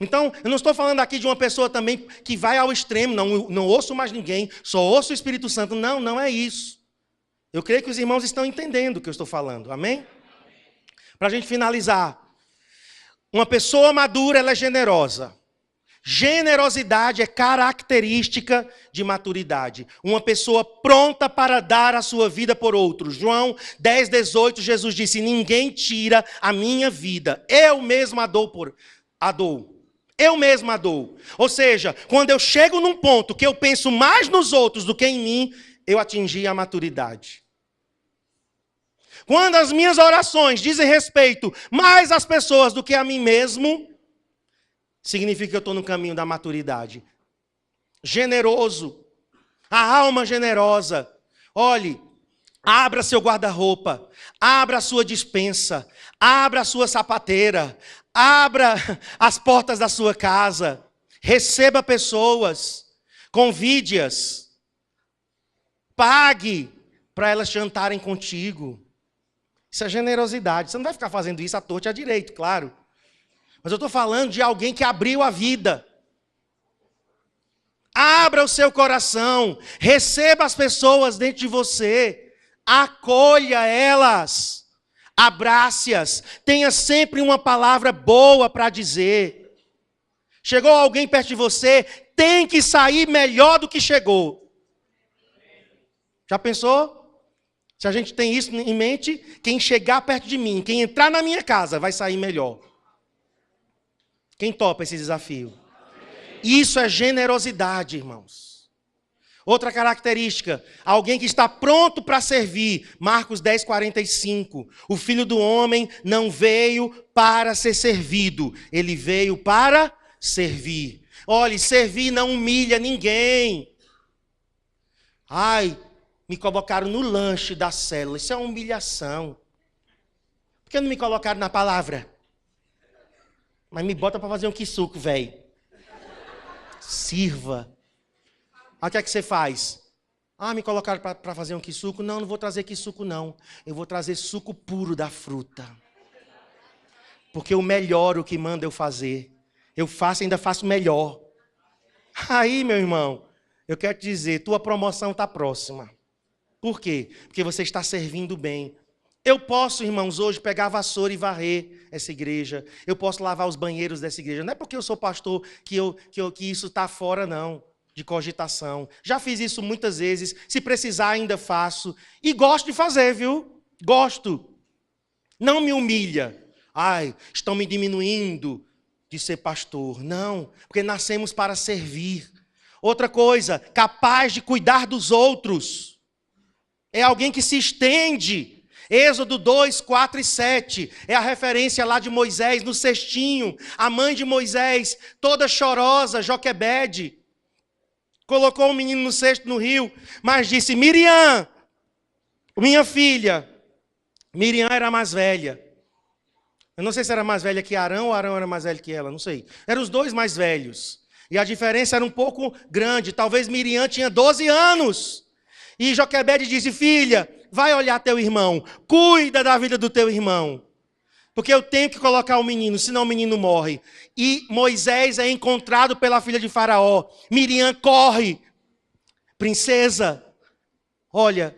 Então, eu não estou falando aqui de uma pessoa também que vai ao extremo, não ouço mais ninguém, só ouço o Espírito Santo. Não, não é isso. Eu creio que os irmãos estão entendendo o que eu estou falando, amém? Para a gente finalizar, uma pessoa madura, ela é generosa. Generosidade é característica de maturidade. Uma pessoa pronta para dar a sua vida por outros. João 10:18, Jesus disse, ninguém tira a minha vida, eu mesmo a dou. Eu mesmo a dou. Ou seja, quando eu chego num ponto que eu penso mais nos outros do que em mim, eu atingi a maturidade. Quando as minhas orações dizem respeito mais às pessoas do que a mim mesmo, significa que eu estou no caminho da maturidade. Generoso. A alma generosa. Olhe, abra seu guarda-roupa. Abra a sua despensa. Abra a sua sapateira. Abra as portas da sua casa. Receba pessoas. Convide-as. Pague para elas jantarem contigo. Isso é generosidade. Você não vai ficar fazendo isso à torta e à direito, claro. Mas eu estou falando de alguém que abriu a vida. Abra o seu coração. Receba as pessoas dentro de você. Acolha elas. Abrace-as. Tenha sempre uma palavra boa para dizer. Chegou alguém perto de você, tem que sair melhor do que chegou. Já pensou? Se a gente tem isso em mente, quem chegar perto de mim, quem entrar na minha casa, vai sair melhor. Quem topa esse desafio? Isso é generosidade, irmãos. Outra característica, alguém que está pronto para servir. Marcos 10:45. O Filho do Homem não veio para ser servido, ele veio para servir. Olhe, servir não humilha ninguém. Ai, me colocaram no lanche da célula, isso é uma humilhação. Por que não me colocaram na palavra? Mas me bota para fazer um quissuco, velho. Sirva. Aí o que é que você faz? Ah, me colocaram para fazer um quissuco? Não, não vou trazer quissuco não. Eu vou trazer suco puro da fruta. Porque o melhor, o que manda eu fazer. Eu faço e ainda faço melhor. Aí, meu irmão, eu quero te dizer, tua promoção está próxima. Por quê? Porque você está servindo bem. Eu posso, irmãos, hoje pegar a vassoura e varrer essa igreja. Eu posso lavar os banheiros dessa igreja. Não é porque eu sou pastor que isso está fora, não, de cogitação. Já fiz isso muitas vezes. Se precisar, ainda faço. E gosto de fazer, viu? Gosto. Não me humilha. Ai, estão me diminuindo de ser pastor. Não, porque nascemos para servir. Outra coisa, capaz de cuidar dos outros. É alguém que se estende. Êxodo 2, 4 e 7, é a referência lá de Moisés no cestinho. A mãe de Moisés, toda chorosa, Joquebede, colocou o menino no cesto no rio, mas disse, Miriam, minha filha. Miriam era mais velha. Eu não sei se era mais velha que Arão ou Arão era mais velho que ela, não sei. Eram os dois mais velhos. E a diferença era um pouco grande. Talvez Miriam tinha 12 anos. E Joquebede disse, filha, vai olhar teu irmão, cuida da vida do teu irmão. Porque eu tenho que colocar o menino, senão o menino morre. E Moisés é encontrado pela filha de Faraó. Miriam corre. Princesa, olha,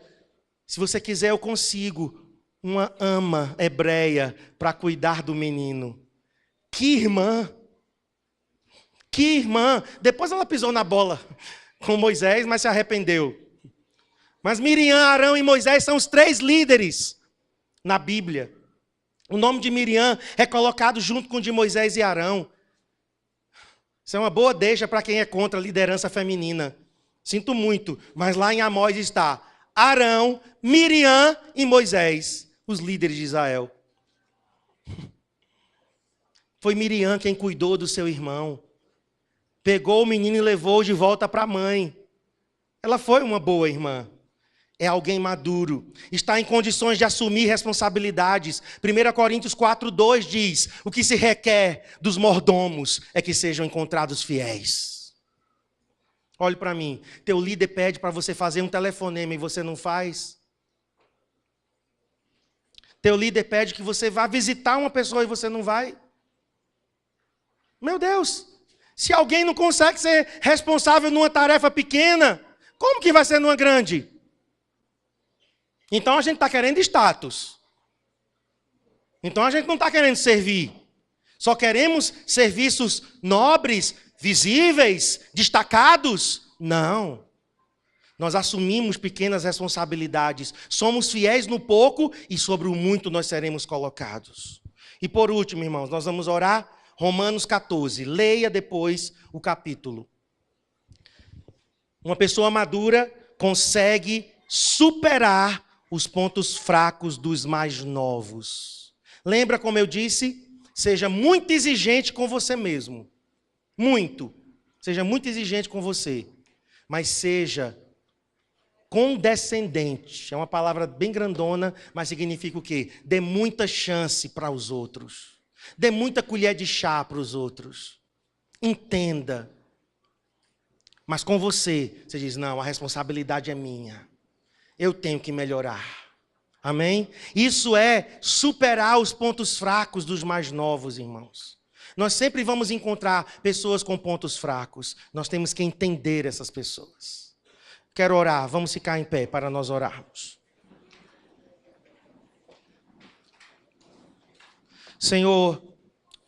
se você quiser eu consigo uma ama hebreia para cuidar do menino. Que irmã! Que irmã! Depois ela pisou na bola com Moisés, mas se arrependeu. Mas Miriam, Arão e Moisés são os 3 líderes na Bíblia. O nome de Miriam é colocado junto com o de Moisés e Arão. Isso é uma boa deixa para quem é contra a liderança feminina. Sinto muito, mas lá em Amós está Arão, Miriam e Moisés, os líderes de Israel. Foi Miriam quem cuidou do seu irmão. Pegou o menino e levou de volta para a mãe. Ela foi uma boa irmã. É alguém maduro, está em condições de assumir responsabilidades. 1 Coríntios 4:2 diz, o que se requer dos mordomos é que sejam encontrados fiéis. Olhe para mim, teu líder pede para você fazer um telefonema e você não faz. Teu líder pede que você vá visitar uma pessoa e você não vai. Meu Deus, se alguém não consegue ser responsável numa tarefa pequena, como que vai ser numa grande? Então a gente está querendo status. Então a gente não está querendo servir. Só queremos serviços nobres, visíveis, destacados. Não. Nós assumimos pequenas responsabilidades. Somos fiéis no pouco e sobre o muito nós seremos colocados. E por último, irmãos, nós vamos orar Romanos 14. Leia depois o capítulo. Uma pessoa madura consegue superar os pontos fracos dos mais novos. Lembra como eu disse? Seja muito exigente com você mesmo. Muito. Seja muito exigente com você. Mas seja condescendente. É uma palavra bem grandona, mas significa o quê? Dê muita chance para os outros. Dê muita colher de chá para os outros. Entenda. Mas com você diz, não, a responsabilidade é minha. Eu tenho que melhorar. Amém? Isso é superar os pontos fracos dos mais novos, irmãos. Nós sempre vamos encontrar pessoas com pontos fracos. Nós temos que entender essas pessoas. Quero orar. Vamos ficar em pé para nós orarmos. Senhor,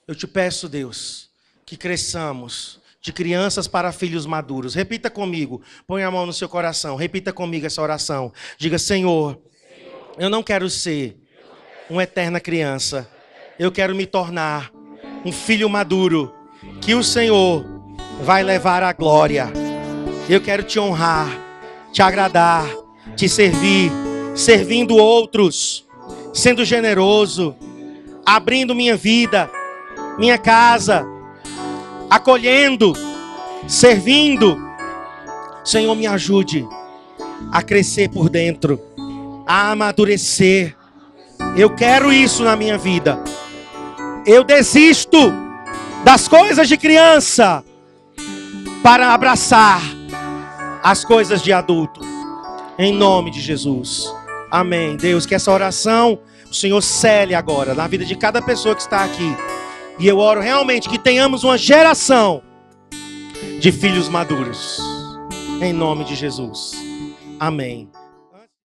eu te peço, Deus, que cresçamos de crianças para filhos maduros. Repita comigo. Põe a mão no seu coração. Repita comigo essa oração. Diga, Senhor, eu não quero ser uma eterna criança. Eu quero me tornar um filho maduro. Que o Senhor vai levar a glória. Eu quero te honrar, te agradar, te servir, servindo outros, sendo generoso, abrindo minha vida, minha casa, acolhendo, servindo. Senhor, me ajude a crescer por dentro, a amadurecer. Eu quero isso na minha vida. Eu desisto das coisas de criança para abraçar as coisas de adulto. Em nome de Jesus. Amém. Deus, que essa oração o Senhor cele agora na vida de cada pessoa que está aqui. E eu oro realmente que tenhamos uma geração de filhos maduros. Em nome de Jesus. Amém.